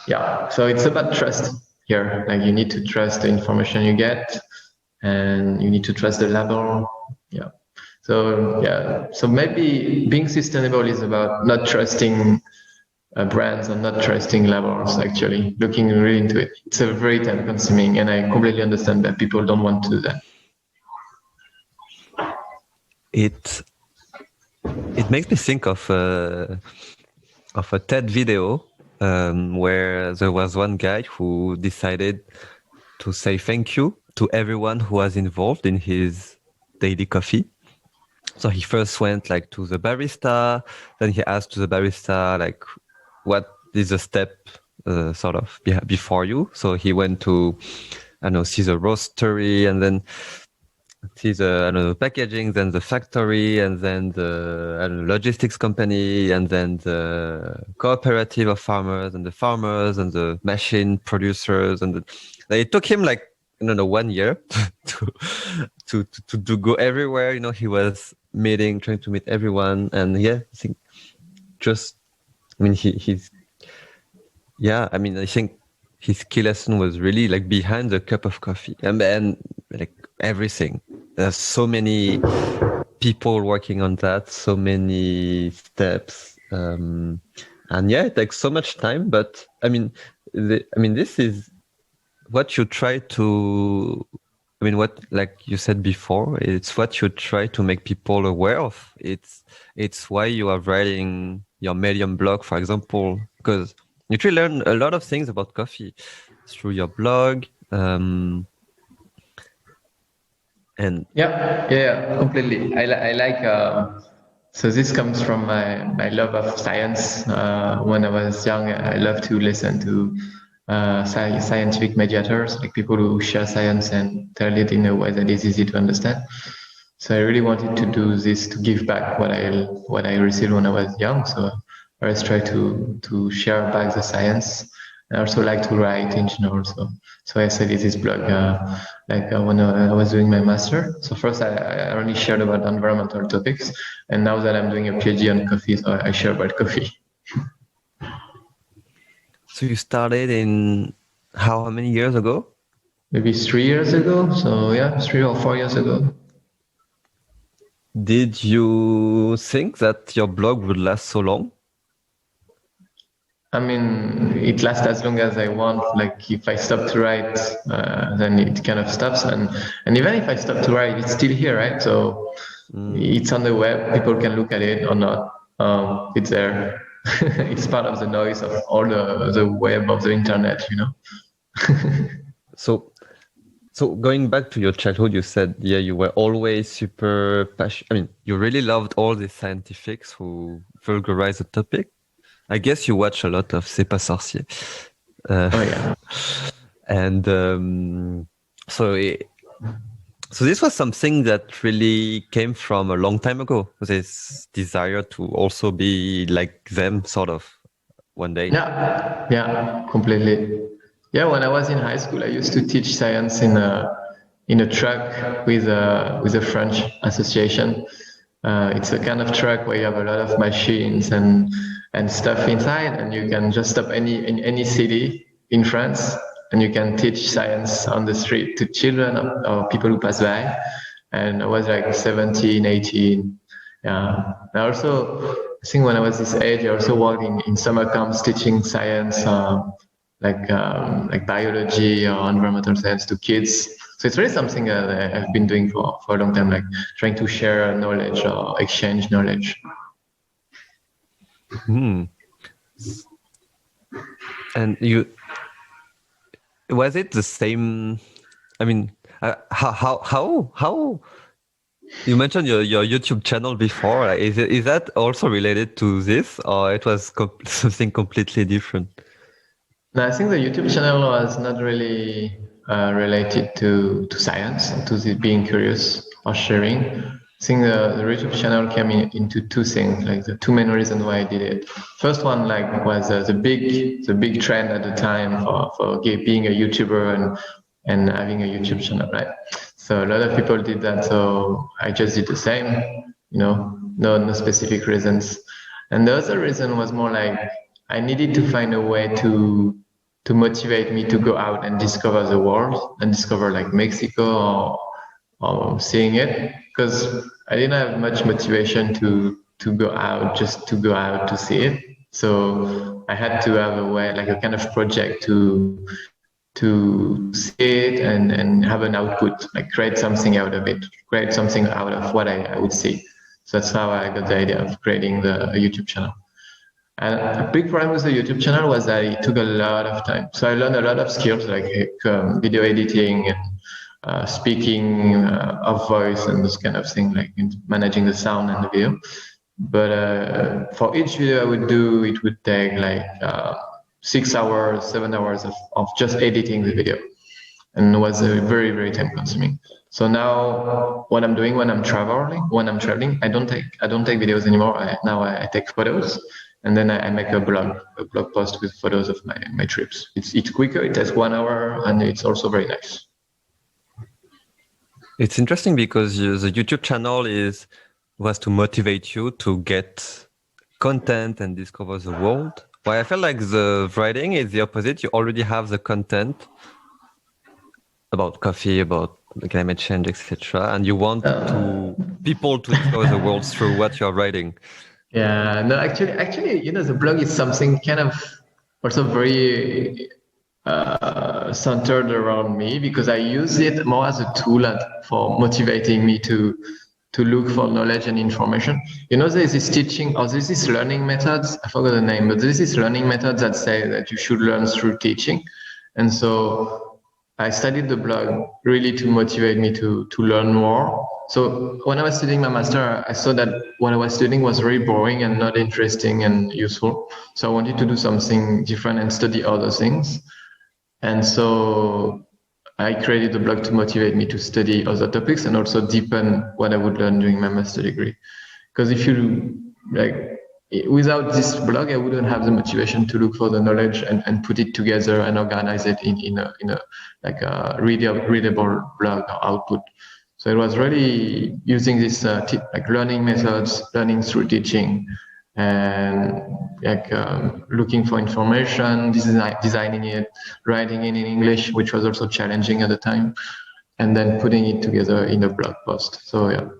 Yeah, so it's about trust here. Like, you need to trust the information you get, and you need to trust the label. Yeah. So maybe being sustainable is about not trusting brands and not trusting labels. Actually, looking really into it. It's a very time consuming, and I completely understand that people don't want to do that. It makes me think of a TED video where there was one guy who decided to say thank you to everyone who was involved in his daily coffee. So he first went like to the barista, then he asked to the barista like, what is the step sort of before you? So he went to, I don't know, see the roastery, and then see the packaging, then the factory, and then the logistics company, and then the cooperative of farmers, and the farmers, and the machine producers, and it took him like 1 year to go everywhere. He was trying to meet everyone, and I think I think his key lesson was really like behind the cup of coffee, and like everything. There's so many people working on that, so many steps, and it takes so much time. But this is what you try to. What, like you said before, it's what you try to make people aware of. It's why you are writing your Medium blog, for example, because you actually learn a lot of things about coffee through your blog. And yeah, completely. I like. So this comes from my love of science. When I was young, I loved to listen to scientific mediators, like people who share science and tell it in a way that is easy to understand. So I really wanted to do this, to give back what I received when I was young. So I always try to share back the science. I also like to write in general. So I started this blog when I was doing my master. So first I only shared about environmental topics, and now that I'm doing a PhD on coffee, so I share about coffee. So you started in how many years ago? Maybe 3 years ago. So 3 or 4 years ago. Did you think that your blog would last so long? It lasts as long as I want. Like, if I stop to write, then it kind of stops. And even if I stop to write, it's still here, right? So it's on the web. People can look at it or not. It's there. It's part of the noise of all the web of the internet, So going back to your childhood, you said, you were always super passionate. You really loved all the scientifics who vulgarize the topic. I guess you watch a lot of C'est pas sorcier. And so this was something that really came from a long time ago, this desire to also be like them, sort of, one day. Yeah, completely. Yeah, when I was in high school, I used to teach science in a truck with a French association. It's a kind of truck where you have a lot of machines and stuff inside, and you can just stop in any city in France, and you can teach science on the street to children or people who pass by. and I was like 17, 18. Yeah. I also, I think when I was this age, I also worked in summer camps teaching science, like biology or environmental science to kids. So it's really something that I've been doing for a long time, like trying to share knowledge or exchange knowledge. And was it the same? I mean, how you mentioned your YouTube channel before. Like, is that also related to this, or it was something completely different? No, I think the YouTube channel was not really related to science, to being curious or sharing. I think the YouTube channel came into two things, like the two main reasons why I did it. First one, like, was the big trend at the time for being a YouTuber and having a YouTube channel, right? So a lot of people did that, so I just did the same. No specific reasons. And the other reason was more like I needed to find a way to motivate me to go out and discover the world and discover like Mexico or seeing it, because I didn't have much motivation to go out, just to go out to see it. So I had to have a way, like a kind of project to see it and have an output, like create something out of it, create something out of what I would see. So that's how I got the idea of creating the YouTube channel. And a big problem with the YouTube channel was that it took a lot of time. So I learned a lot of skills like video editing and speaking of voice and this kind of thing, like managing the sound and the video. But for each video I would do, it would take like 6 hours, 7 hours of just editing the video. And it was very, very time consuming. So now what I'm doing when I'm traveling, I don't take videos anymore. Now I take photos. And then I make a blog post with photos of my trips. It's quicker, it takes 1 hour, and it's also very nice. It's interesting because the YouTube channel was to motivate you to get content and discover the world. But I feel like the writing is the opposite. You already have the content about coffee, about climate change, etc., and you want people to discover the world through what you're writing. Yeah, no, actually, the blog is something kind of also very centered around me, because I use it more as a tool for motivating me to look for knowledge and information. There's this teaching, or there's this learning methods, I forgot the name, but there's this learning methods that say that you should learn through teaching. And so I studied the blog really to motivate me to learn more. So when I was studying my master, I saw that what I was studying was very boring and not interesting and useful. So I wanted to do something different and study other things. And so I created the blog to motivate me to study other topics and also deepen what I would learn during my master degree. Because without this blog, I wouldn't have the motivation to look for the knowledge and put it together and organize it in a readable blog or output. So it was really using this learning methods, learning through teaching, and looking for information, designing it, writing it in English, which was also challenging at the time, and then putting it together in a blog post. So yeah, it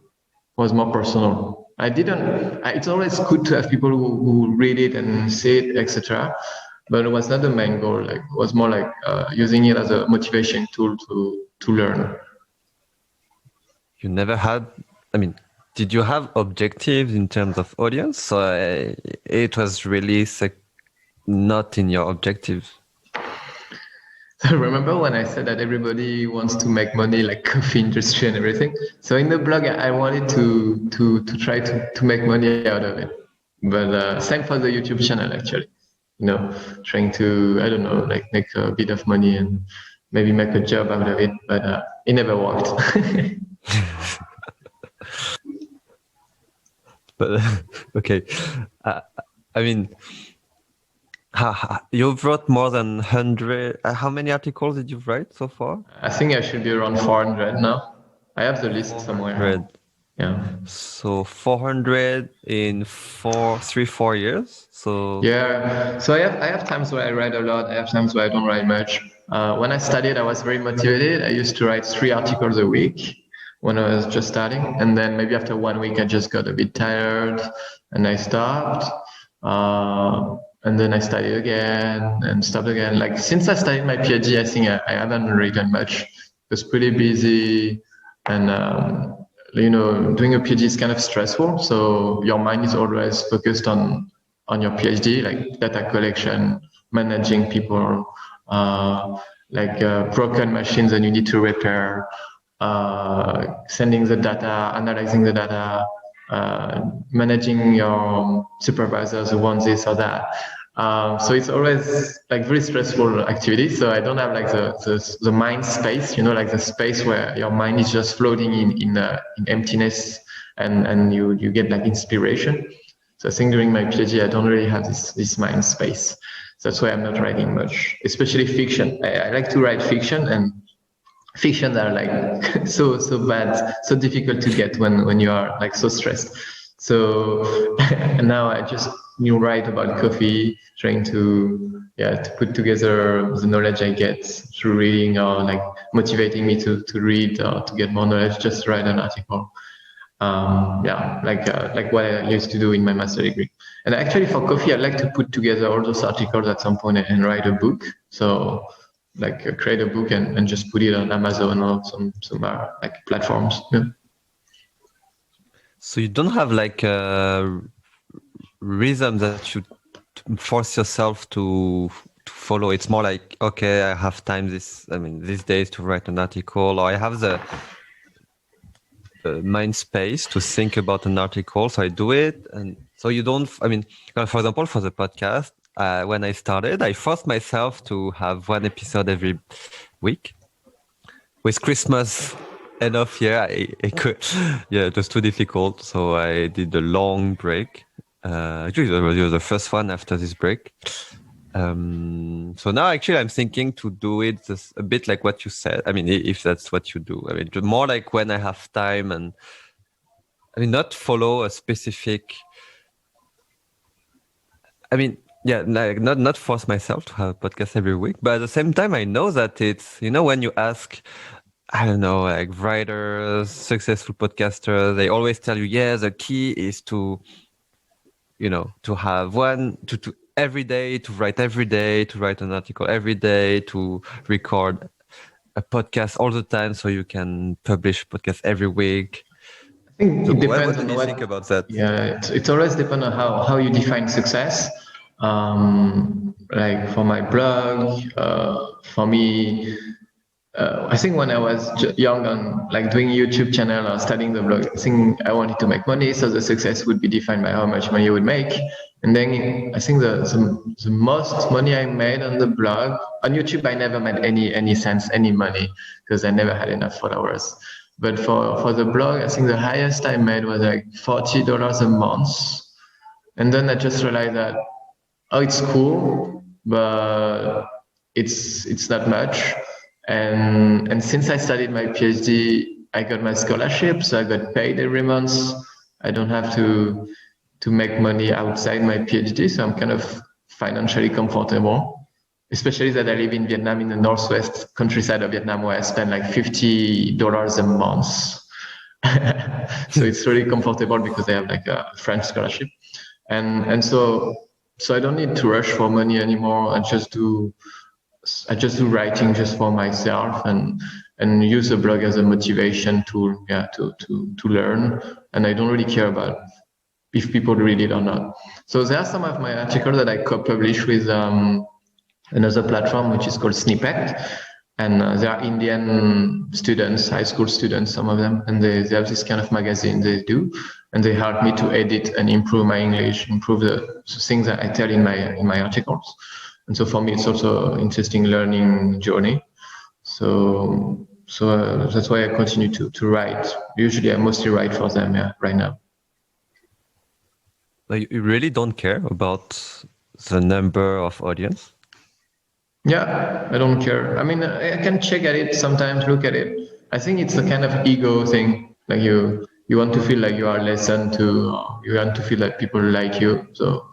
was more personal. It's always good to have people who read it and see it, etc. But it was not the main goal. It was more like using it as a motivation tool to learn. You never had, did you have objectives in terms of audience? So it was really not in your objectives. So remember when I said that everybody wants to make money, like coffee industry and everything? So in the blog, I wanted to try to make money out of it. But same for the YouTube channel, actually. Trying to, make a bit of money and maybe make a job out of it. But it never worked. But okay, you've wrote more than 100. How many articles did you write so far? I think I should be around 400 now. I have the list 400. Somewhere. Yeah. So 400 in 4 years. So yeah. So I have times where I write a lot. I have times where I don't write much. When I studied, I was very motivated. I used to write 3 articles a week. when I was just starting. And then maybe after 1 week, I just got a bit tired and I stopped. And then I studied again and stopped again. Like since I started my PhD, I think I haven't written much. It was pretty busy, and doing a PhD is kind of stressful. So your mind is always focused on your PhD, like data collection, managing people, broken machines that you need to repair, sending the data, analyzing the data, managing your supervisors who want this or that. So it's always like very stressful activity. So I don't have like the mind space, like the space where your mind is just floating in emptiness, and you get like inspiration. So I think during my PhD, I don't really have this mind space. So that's why I'm not writing much, especially fiction. I like to write fiction, and fictions are like so bad, so difficult to get when you are like so stressed. So now I just write about coffee, trying to put together the knowledge I get through reading, or like motivating me to read or to get more knowledge, just write an article. Like what I used to do in my master degree. And actually for coffee, I like to put together all those articles at some point and write a book. So like create a book and just put it on Amazon or some like platforms. Yeah. So you don't have like a rhythm that you force yourself to follow. It's more like, okay, I have time these days to write an article, or I have the mind space to think about an article, so I do it. And so you don't, for example, for the podcast, when I started, I forced myself to have one episode every week. With Christmas end of year, I could, it was too difficult, so I did a long break. Actually, it was the first one after this break. So now actually I'm thinking to do it just a bit like what you said. If that's what you do, more like when I have time, and not follow a specific, not force myself to have a podcast every week, but at the same time I know that it's, when you ask, I don't know, like writers, successful podcasters, they always tell you, the key is to have to every day, to write every day, to write an article every day, to record a podcast all the time, so you can publish a podcast every week. I think it depends on what you think about that. Yeah, it's always depends on how you define success. Like for my blog, for me, I think when I was young and like doing YouTube channel or studying the blog, I think I wanted to make money, so the success would be defined by how much money you would make. And then I think the most money I made on the blog, on YouTube, I never made any money because I never had enough followers. But for the blog, I think the highest I made was like $40 a month. And then I just realized that, it's cool, but it's not much. And since I studied my PhD, I got my scholarship, so I got paid every month. I don't have to make money outside my PhD, so I'm kind of financially comfortable, especially that I live in Vietnam, in the northwest countryside of Vietnam, where I spend like $50 a month. So it's really comfortable because I have like a French scholarship. And so I don't need to rush for money anymore. I just do writing just for myself, and use the blog as a motivation tool, to learn. And I don't really care about if people read it or not. So there are some of my articles that I co-publish with another platform, which is called Snippet. And they are Indian students, high school students, some of them, and they have this kind of magazine they do, and they help me to edit and improve my English, improve the things that I tell in my articles. And so for me, it's also an interesting learning journey. So that's why I continue to write. Usually I mostly write for them, right now. Like, you really don't care about the number of audience? Yeah, I don't care. I can check at it sometimes, look at it. I think it's a kind of ego thing. Like you want to feel like you are listened to, you want to feel like people like you. So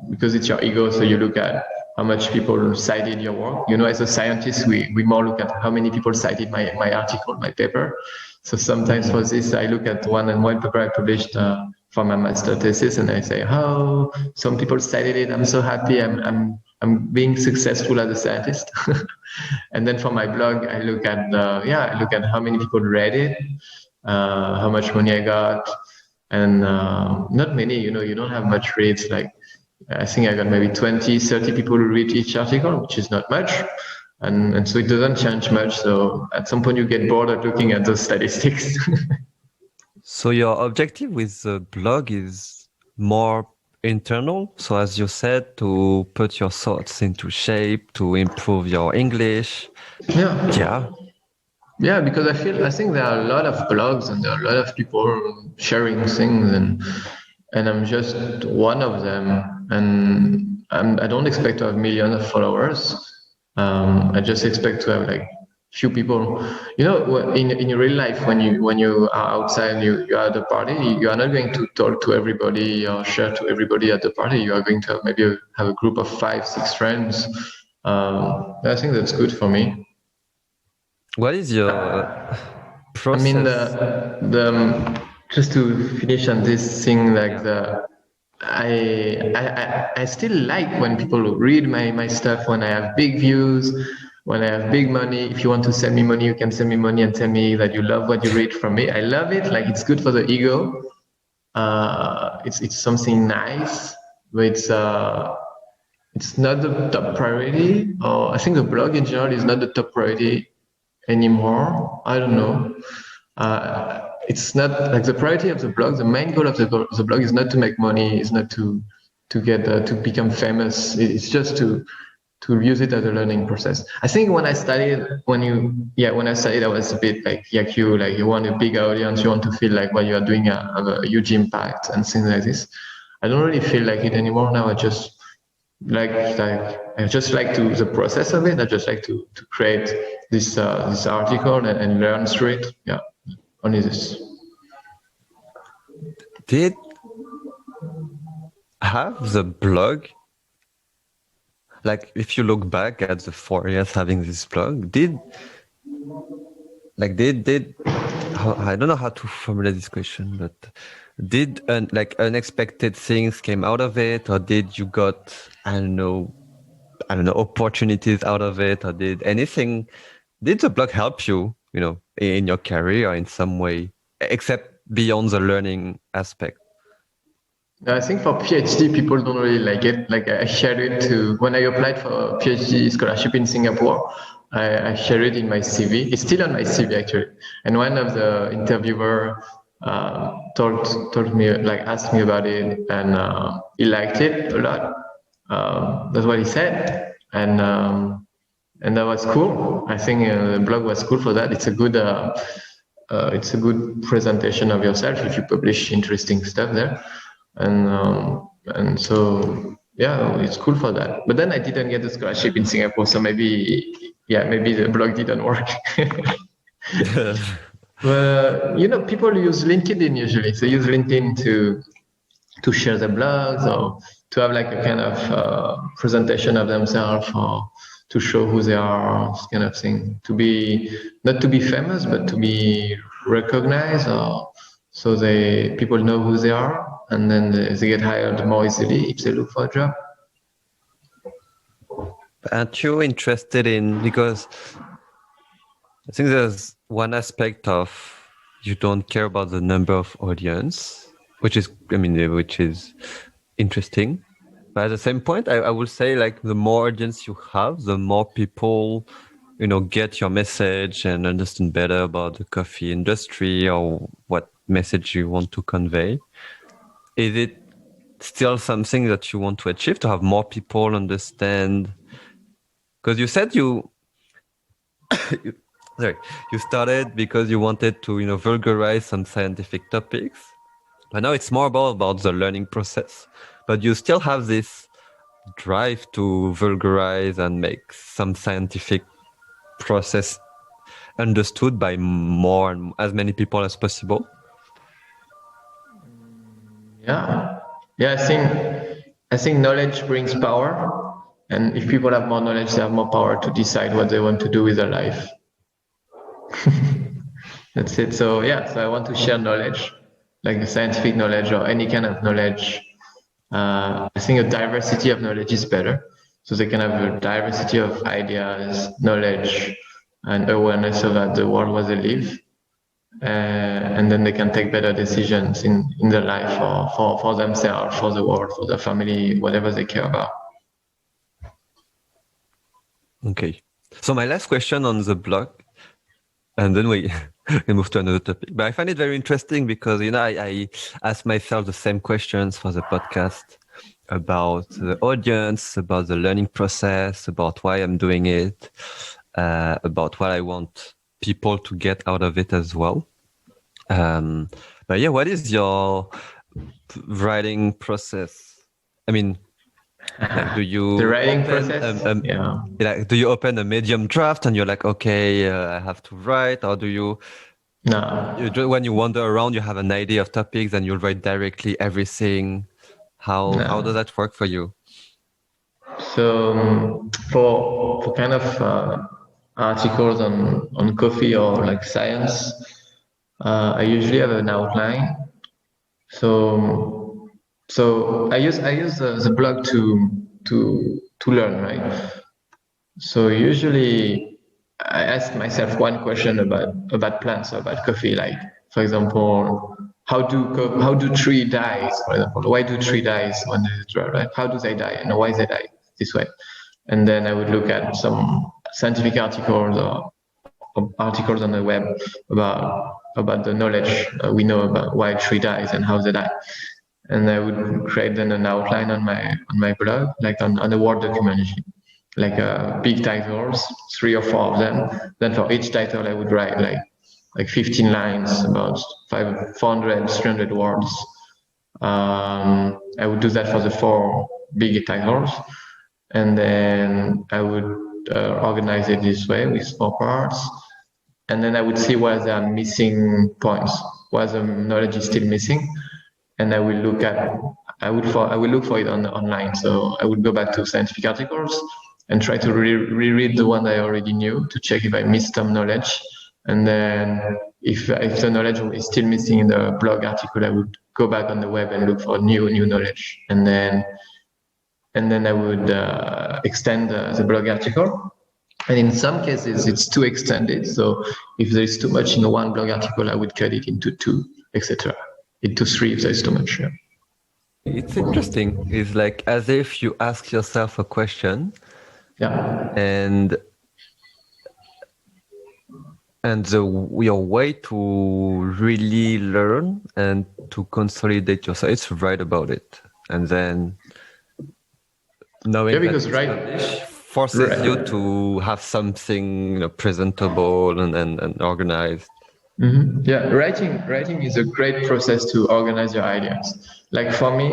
because it's your ego, so you look at how much people cited your work. You know, as a scientist, we more look at how many people cited my article, my paper. So sometimes for this, I look at one paper I published for my master thesis, and I say, "Oh, some people cited it. I'm so happy. I'm being successful as a scientist." And then for my blog, I look at how many people read it, how much money I got, and not many. You know, you don't have much reads. Like I think I got maybe 20, 30 people who read each article, which is not much. And so it doesn't change much. So at some point you get bored of looking at those statistics. So your objective with the blog is more internal. So as you said, to put your thoughts into shape, to improve your English. Yeah. Yeah. Yeah, because I think there are a lot of blogs and there are a lot of people sharing things, and I'm just one of them. And I don't expect to have millions of followers. I just expect to have like few people. You know, in your real life, when you are outside, and you are at a party, you are not going to talk to everybody or share to everybody at the party. You are going to have a group of 5, 6 friends. I think that's good for me. What is your process? I mean, just to finish on this thing, like I still like when people read my stuff, when I have big views, when I have big money. If you want to send me money, you can send me money and tell me that you love what you read from me. I love it. Like it's good for the ego. It's something nice, but it's not the top priority. Or I think the blog in general is not the top priority anymore. I don't know. It's not like the priority of the blog. The main goal of the blog is not to make money. It's not to get to become famous. It's just to use it as a learning process. I think when I studied, I was a bit like you. Like you want a big audience. You want to feel like what you are doing have a huge impact and things like this. I don't really feel like it anymore now. I just like the process of it. I just like to create this article and learn through it. Yeah, only this. Did have the blog, like if you look back at the 4 years having this blog, did I don't know how to formulate this question, but did unexpected things came out of it, or did you got I don't know opportunities out of it, or did the blog help you, in your career or in some way, except beyond the learning aspect? I think for PhD, people don't really like it. Like I shared it when I applied for a PhD scholarship in Singapore. I shared it in my CV. It's still on my CV actually. And one of the interviewer told me, like asked me about it, and he liked it a lot. That's what he said, and that was cool. I think the blog was cool for that. It's a good presentation of yourself if you publish interesting stuff there. And so yeah, it's cool for that. But then I didn't get the scholarship in Singapore, so maybe the blog didn't work. But people use LinkedIn usually. They use LinkedIn to share their blogs or to have like a kind of presentation of themselves or to show who they are, this kind of thing. Not to be famous, but to be recognized, or so people know who they are. And then they get hired more easily if they look for a job. Aren't you interested in, because I think there's one aspect of you don't care about the number of audience, which is interesting. But at the same point, I would say like the more audience you have, the more people, get your message and understand better about the coffee industry or what message you want to convey. Is it still something that you want to achieve, to have more people understand? Because you said you started because you wanted to vulgarize some scientific topics, but now it's more about the learning process. But you still have this drive to vulgarize and make some scientific process understood by more and as many people as possible. Yeah. I think knowledge brings power. And if people have more knowledge, they have more power to decide what they want to do with their life. That's it. So I want to share knowledge, like the scientific knowledge or any kind of knowledge. I think a diversity of knowledge is better. So they can have a diversity of ideas, knowledge, and awareness about the world where they live. And then they can take better decisions in their life or for themselves, for the world, for their family, whatever they care about. Okay. So my last question on the blog, and then we can move to another topic. But I find it very interesting because, I ask myself the same questions for the podcast about the audience, about the learning process, about why I'm doing it, about what I want people to get out of it as well. But yeah, what is your writing process? I mean, like, do you the writing open process? do you open a Medium draft and you're like, okay, I have to write, or do you? No. When you wander around, you have an idea of topics and you'll write directly everything. How does that work for you? So for kind of articles on coffee or like science, I usually have an outline. So I use the blog to learn, right? So usually I ask myself one question about plants or about coffee, like for example, how do tree dies? For example, why do tree dies when they dry? Right? How do they die and why they die this way? And then I would look at some scientific articles or articles on the web about the knowledge we know about why tree dies and how they die. And I would create then an outline on my blog, like on a Word document, like big titles, 3 or 4 of them. Then for each title, I would write like 15 lines, about 400, 300 words. I would do that for the 4 big titles, and then I would organize it this way with 4 parts, and then I would see where there are missing points, where the knowledge is still missing, and I will look for it online. So I would go back to scientific articles and try to reread the one I already knew to check if I missed some knowledge. And then if the knowledge is still missing in the blog article, I would go back on the web and look for new knowledge. And then I would extend the blog article. And in some cases, it's too extended. So if there is too much in one blog article, I would cut it into 2, etc. Into 3 if there's too much. Yeah. It's interesting. It's like as if you ask yourself a question, and your way to really learn and to consolidate yourself, it's write about it, and then knowing that it's forces you to have something presentable and organized. Mm-hmm. Yeah, writing is a great process to organize your ideas. Like for me,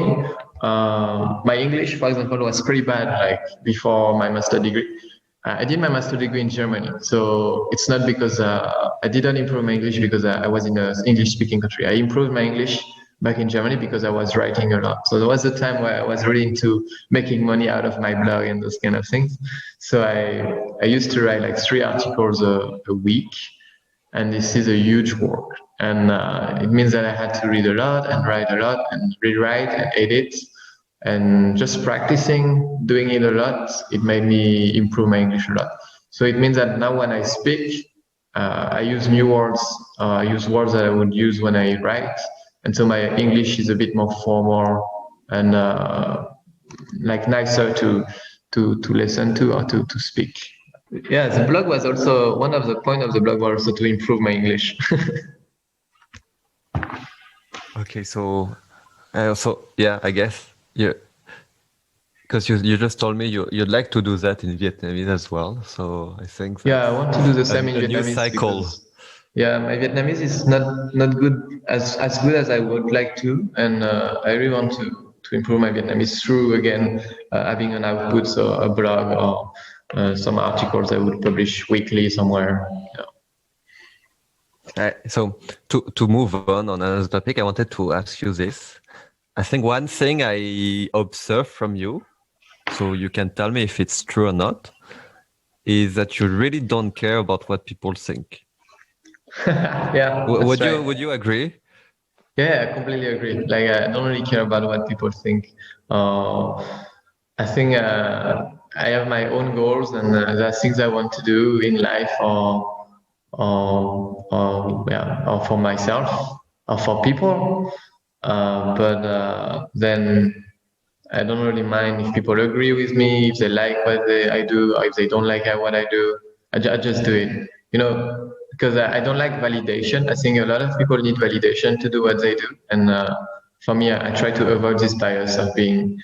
my English, for example, was pretty bad. Like before my master degree, I did my master degree in Germany. So it's not because I didn't improve my English because I was in an English-speaking country. I improved my English back in Germany because I was writing a lot. So there was a time where I was really into making money out of my blog and those kind of things. So I used to write like 3 articles a week. And this is a huge work. And it means that I had to read a lot and write a lot and rewrite and edit. And just practicing, doing it a lot, it made me improve my English a lot. So it means that now when I speak, I use new words, I use words that I would use when I write. And so my English is a bit more formal and like nicer to listen to or to speak. Yeah, the blog was also one of the points of the blog was also to improve my English. Okay, so I guess because you just told me you'd like to do that in Vietnamese as well. So I think I want to do the same in Vietnamese. New cycle. My Vietnamese is not good as good as I would like to, and I really want to improve my Vietnamese through again having an output, so a blog or some articles I would publish weekly somewhere. So to move on another topic, I wanted to ask you this. I think one thing I observed from you so you can tell me if it's true or not, is that you really don't care about what people think. Yeah, that's Would right. you agree? Yeah, I completely agree. Like, I don't really care about what people think. Uh, I think I have my own goals, and there are things I want to do in life, or for myself, or for people. But then I don't really mind if people agree with me, if they like I do, or if they don't like what I do. I just do it, because I don't like validation. I think a lot of people need validation to do what they do. And for me, I try to avoid this bias of being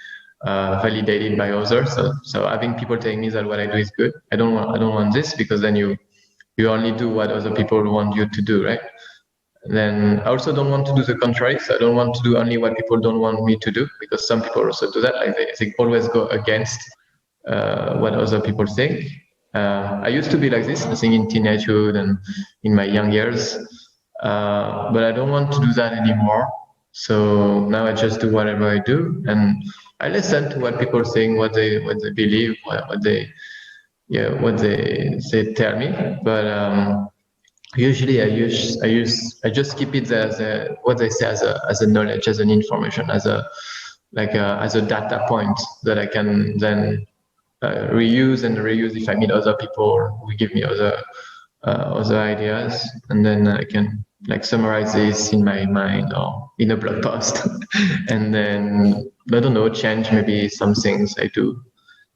validated by others. So having people telling me that what I do is good, I don't want this, because then you only do what other people want you to do, right? Then I also don't want to do the contrary. So I don't want to do only what people don't want me to do, because some people also do that. Like they always go against what other people think. I used to be like this, I think, in teenagehood and in my young years. But I don't want to do that anymore. So now I just do whatever I do, and I listen to what people think, what they believe, what they tell me. But usually I just keep it as what they say, as a knowledge, as an information, as a data point that I can then reuse and reuse if I meet other people who give me other ideas, and then I can like summarize this in my mind or in a blog post, and then I don't know, change maybe some things I do,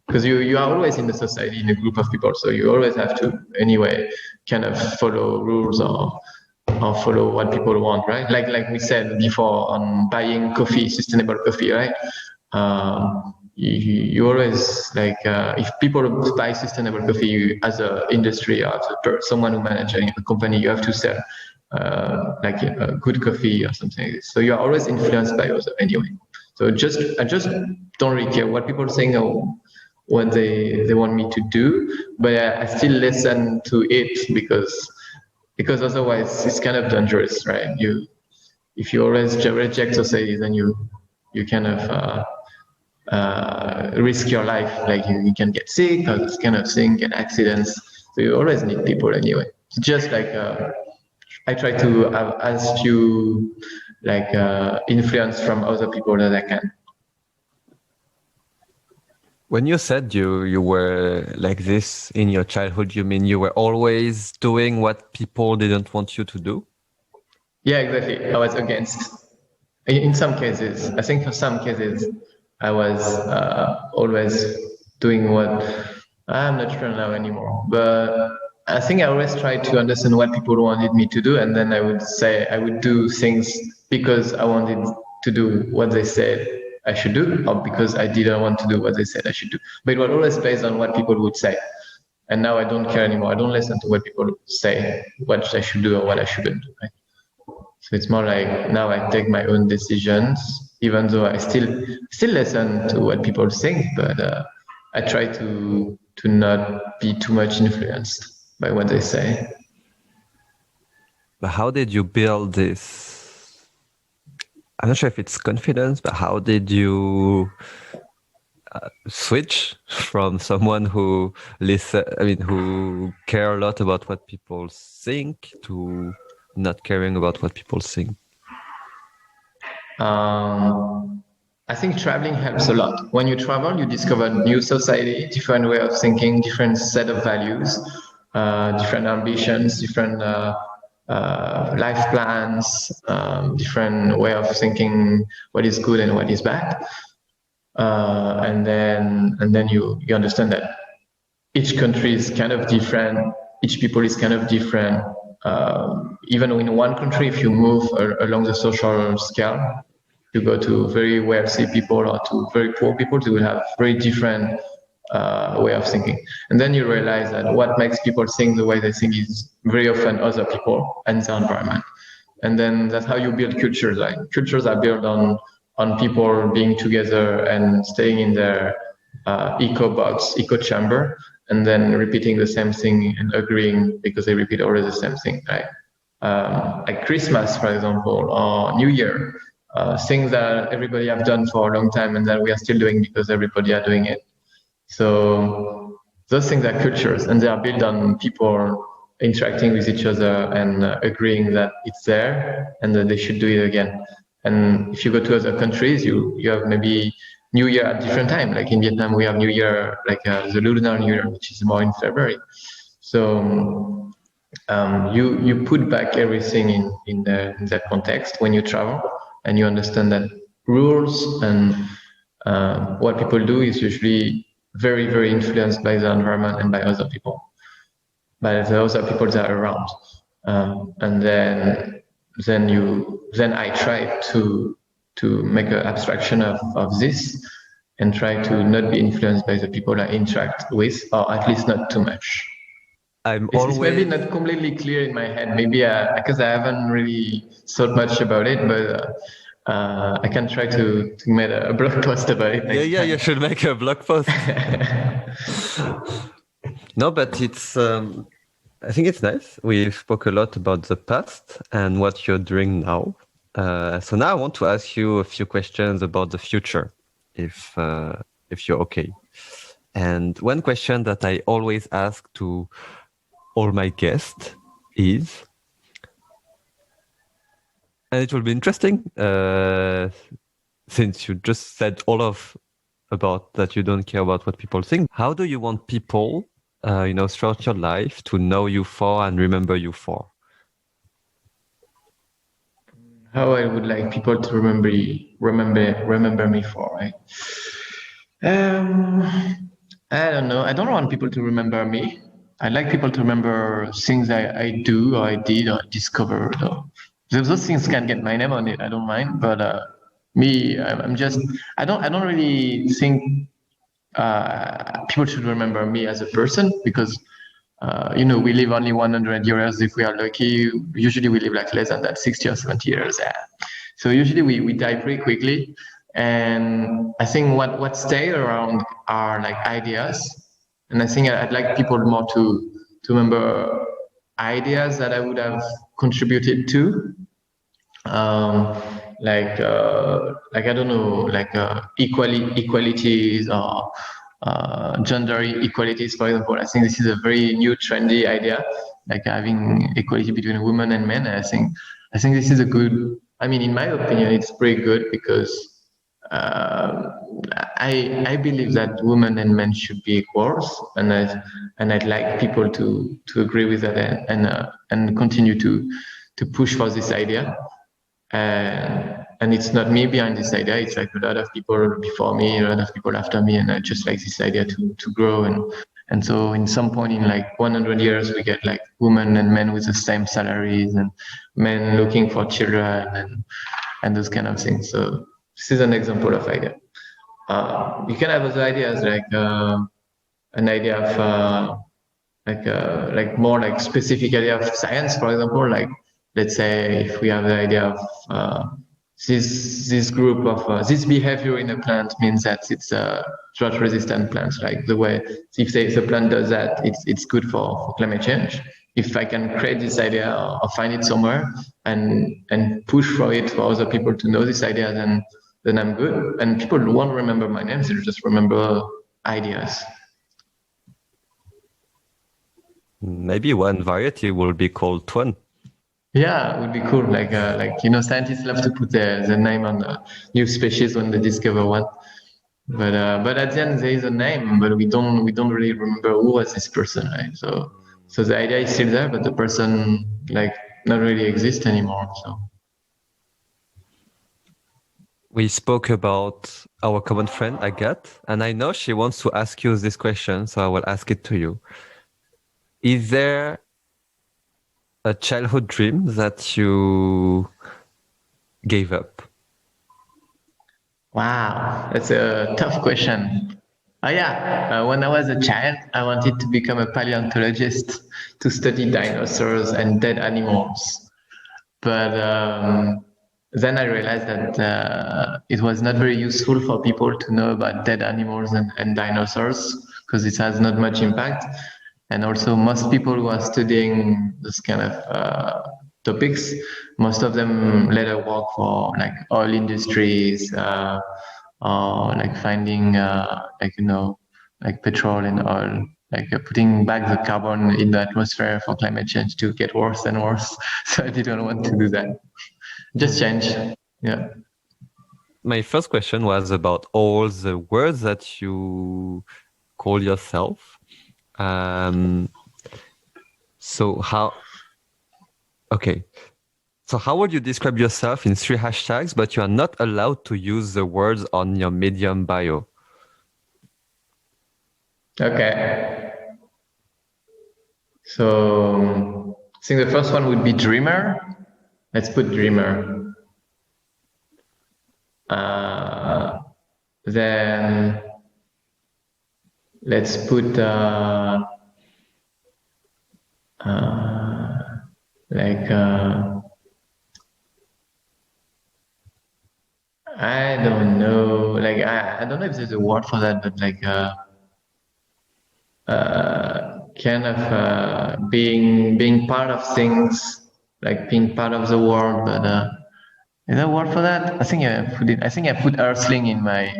because you are always in the society, in a group of people, so you always have to anyway kind of follow rules, or follow what people want, right? Like we said before on buying coffee, sustainable coffee, right? You always like, if people buy sustainable coffee, as an industry, or as someone who manages a company, you have to sell good coffee or something like this. So you are always influenced by others anyway. So I just don't really care what people think, or what they want me to do, but I still listen to it, because otherwise it's kind of dangerous, right? If you always reject society, then you kind of risk your life. Like you can get sick or this kind of thing, get accidents. So you always need people anyway. It's just like I try to have as few influence from other people as I can. When you said you were like this in your childhood, you mean you were always doing what people didn't want you to do? Yeah, exactly. I was against. In some cases, I think for some cases, I was always doing what, I'm not sure now anymore. But I think I always tried to understand what people wanted me to do, and then I would do things because I wanted to do what they said I should do, or because I didn't want to do what they said I should do. But it was always based on what people would say. And now I don't care anymore. I don't listen to what people say, what I should do or what I shouldn't do. Right? So it's more like now I take my own decisions, even though I still listen to what people think, but I try to not be too much influenced by what they say. But how did you build this? I'm not sure if it's confidence, but how did you switch from someone who who care a lot about what people think, to not caring about what people think? I think traveling helps a lot. When you travel, you discover new society, different way of thinking, different set of values, different ambitions, different life plans, different way of thinking what is good and what is bad. And then you understand that each country is kind of different, each people is kind of different. Even in one country, if you move along the social scale, you go to very wealthy people or to very poor people, you will have very different way of thinking. And then you realize that what makes people think the way they think is very often other people and the environment. And then that's how you build cultures. Like cultures are built on people being together and staying in their echo box, echo chamber, and then repeating the same thing and agreeing because they repeat always the same thing, right? Like Christmas, for example, or New Year, things that everybody have done for a long time and that we are still doing because everybody are doing it. So those things are cultures, and they are built on people interacting with each other and agreeing that it's there and that they should do it again. And if you go to other countries, you have maybe New Year at different time. Like in Vietnam, we have New Year, like the Lunar New Year, which is more in February. So you put back everything in that context when you travel, and you understand that rules and what people do is usually very, very influenced by the environment and by other people, by the other people that are around. And then I try to make an abstraction of this and try to not be influenced by the people I interact with, or at least not too much. It's maybe not completely clear in my head, maybe because I haven't really thought much about it, but I can try to make a blog post about it next time. You should make a blog post. No, but it's I think it's nice. We spoke a lot about the past and what you're doing now. So now I want to ask you a few questions about the future, if you're okay. And one question that I always ask to all my guests is, and it will be interesting, since you just said about that you don't care about what people think. How do you want people, throughout your life to know you for and remember you for? How I would like people to remember me for, right? I don't know. I don't want people to remember me. I like people to remember things I do or I did or discovered. Or those things can get my name on it. I don't mind. But me, I'm just. I don't really think people should remember me as a person, because we live only 100 years if we are lucky. Usually we live like less than that, 60 or 70 years. Yeah. So usually we die pretty quickly. And I think what stay around are like ideas. And I think I'd like people more to remember ideas that I would have contributed to. Like I don't know, like equalities or gender equalities, for example. I think this is a very new trendy idea, like having equality between women and men. And I think this is a good. I mean, in my opinion, it's pretty good, because I believe that women and men should be equals, and I'd like people to agree with that and continue to push for this idea. And it's not me behind this idea. It's like a lot of people before me, a lot of people after me, and I just like this idea to grow. And so in some point in like 100 years, we get like women and men with the same salaries, and men looking for children and those kind of things. So this is an example of idea. You can have other ideas, like an idea of like more like specific idea of science, for example. Like, let's say if we have the idea of this group of this behavior in a plant means that it's a drought-resistant plant. Like the way if the plant does that, it's good for climate change. If I can create this idea or find it somewhere and push for it for other people to know this idea, then I'm good. And people won't remember my name; they'll just remember ideas. Maybe one variety will be called Thuan. Yeah, it would be cool. Like scientists love to put their name on new species when they discover one. But at the end there is a name, but we don't really remember who was this person, right? So the idea is still there, but the person like not really exists anymore. So we spoke about our common friend Agathe, and I know she wants to ask you this question, so I will ask it to you. Is there a childhood dream that you gave up? Wow, that's a tough question. Oh yeah, when I was a child, I wanted to become a paleontologist to study dinosaurs and dead animals. But then I realized that it was not very useful for people to know about dead animals and dinosaurs, because it has not much impact. And also most people who are studying this kind of topics, most of them later work for like oil industries or like finding like petrol and oil, like putting back the carbon in the atmosphere for climate change to get worse and worse. So I didn't want to do that. Just change. Yeah. My first question was about all the words that you call yourself. So how would you describe yourself in 3 hashtags, but you are not allowed to use the words on your Medium bio? Okay. So I think the first one would be dreamer. Let's put dreamer. Then let's put I don't know. Like I don't know if there's a word for that, but like kind of being part of things, like being part of the world. But is there a word for that? I think I put it. I think I put Earthling in my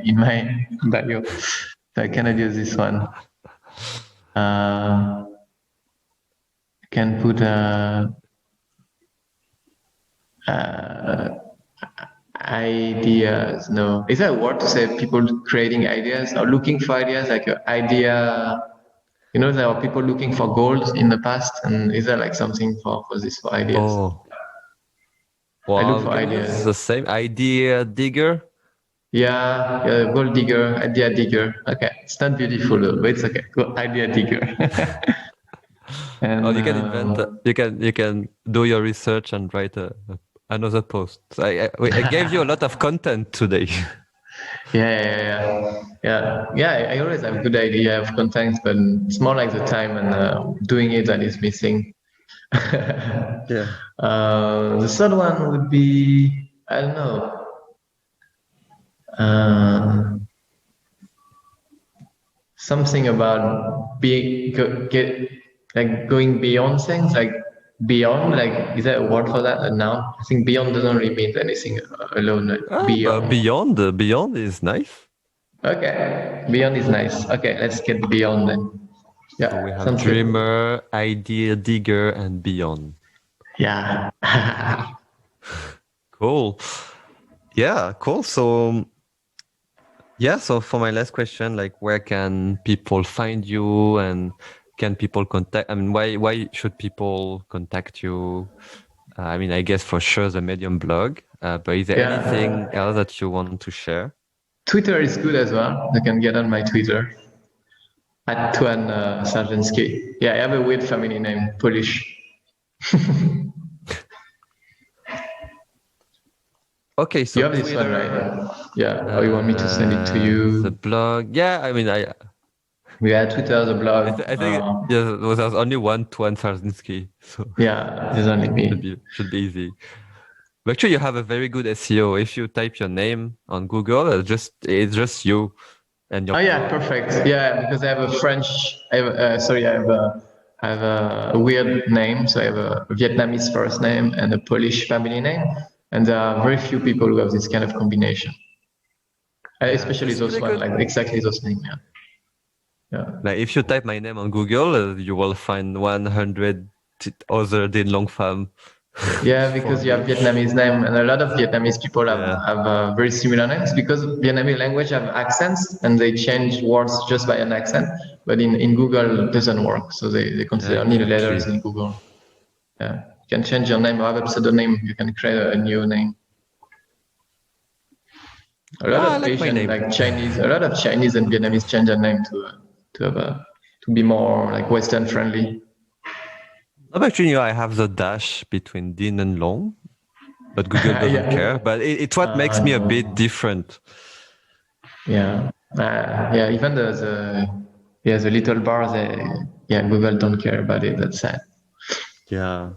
bio, so I cannot use this one. I can put ideas. No, is there a word to say people creating ideas or looking for ideas, like an idea? You know, there are people looking for gold in the past, and is there like something for this, for ideas? Oh, I look well, for we can ideas. use the same idea digger. Yeah, gold digger, idea digger. Okay, it's not beautiful though, but it's okay. Go idea digger. And Oh, you can invent. You can do your research and write another post. So I gave you a lot of content today. Yeah. I always have a good idea of content, but it's more like the time and doing it that is missing. Yeah. The third one would be, I don't know. Something about going beyond things, like beyond, like, is there a word for that? A noun? I think beyond doesn't really mean anything alone. Like But beyond is nice. Okay, beyond is nice. Okay, let's get beyond then. Yeah, So we have sounds good. dreamer, idea digger, and beyond. Yeah. Cool. Yeah, cool. So so for my last question, like, where can people find you, and can people contact? I mean, why should people contact you? I mean, I guess for sure the Medium blog. But is there anything else that you want to share? Twitter is good as well. You can get on my Twitter at Thuan Sarzynski. Yeah, I have a weird family name, Polish. Okay, so you have Twitter, this one, right? Yeah. Or you want me to send it to you? The blog. Yeah, I mean, Yeah, Twitter, the blog. I think there's only one Thuan Sarzynski. So yeah, there's only me. Should be easy. But actually, you have a very good SEO. If you type your name on Google, it's just you and your. Oh yeah, perfect. Yeah, because I have a French. I have a weird name. So I have a Vietnamese first name and a Polish family name, and there are very few people who have this kind of combination. Especially those ones, like exactly those names. Yeah. Yeah. Like if you type my name on Google, you will find 100 other Din Long Pham. Yeah, because you have Vietnamese name, and a lot of Vietnamese people have very similar names, because Vietnamese language have accents and they change words just by an accent. But in Google, it doesn't work. So they consider only the letters in Google. Yeah, you can change your name or have a pseudonym. You can create a new name. A lot of Asian, like Chinese, a lot of Chinese and Vietnamese change their name to be more like Western friendly. Actually, I have the dash between Din and Long, but Google doesn't care. But it's what makes me a bit different. Yeah, even the little bars, Google don't care about it. That's sad. Yeah.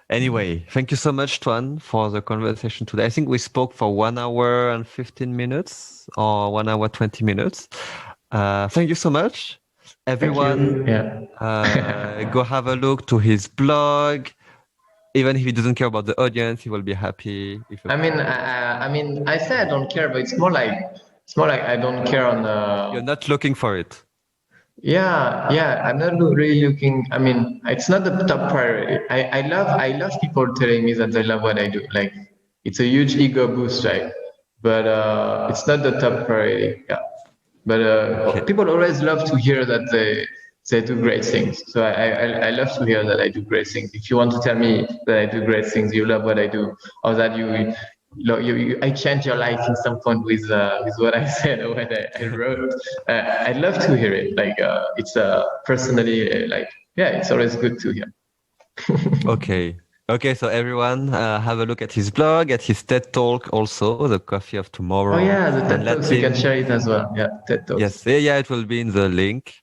Anyway, thank you so much, Thuan, for the conversation today. I think we spoke for 1 hour and 15 minutes or 1 hour 20 minutes. Thank you so much. Everyone, go have a look to his blog. Even if he doesn't care about the audience, he will be happy. I say I don't care, but it's more like I don't care on. You're not looking for it. Yeah. I'm not really looking. I mean, it's not the top priority. I love people telling me that they love what I do. Like, it's a huge ego boost, right? But it's not the top priority. Yeah. But Okay. people always love to hear that they do great things. So I love to hear that I do great things. If you want to tell me that I do great things, you love what I do, or that I change your life in some point with what I said or what I wrote. I'd love to hear it. Like it's personally like yeah, it's always good to hear. Okay. Okay, so everyone have a look at his blog, at his TED Talk also, The Coffee of Oh Tomorrow, yeah, the and TED let Talks you can him, share it as well. Yeah, TED Talks. yes, yeah, it will be in the link.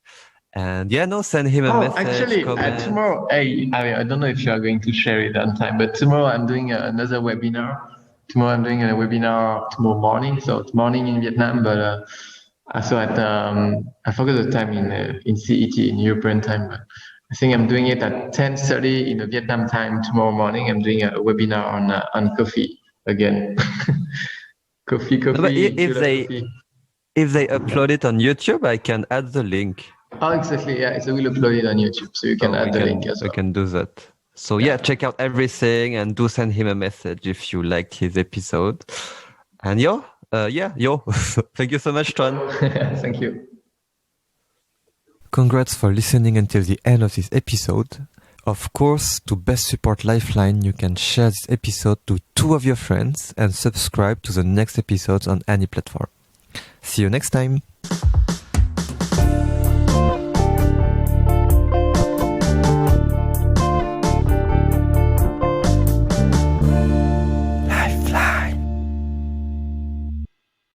And yeah, no, send him a Oh, message, actually, comment. tomorrow, I don't know if you are going to share it on time, but tomorrow I'm doing another webinar. Tomorrow I'm doing a webinar tomorrow morning, so it's morning in Vietnam, but so at I forgot the time in CET in European time. But I think I'm doing it at 10:30 in the Vietnam time tomorrow morning. I'm doing a webinar on coffee again. No, but Coffee. If you love coffee. if they upload it on YouTube, I can add the link. Oh, exactly. Yeah, so we'll upload it on YouTube, so you can So add the link as we well. can do that. So yeah, Yeah. check out everything and do send him a message if you liked his episode. And yo, thank you so much, Thuan. Thank you. Congrats for listening until the end of this episode. Of course, to best support Lifeline, you can share this episode to 2 of your friends and subscribe to the next episodes on any platform. See you next time!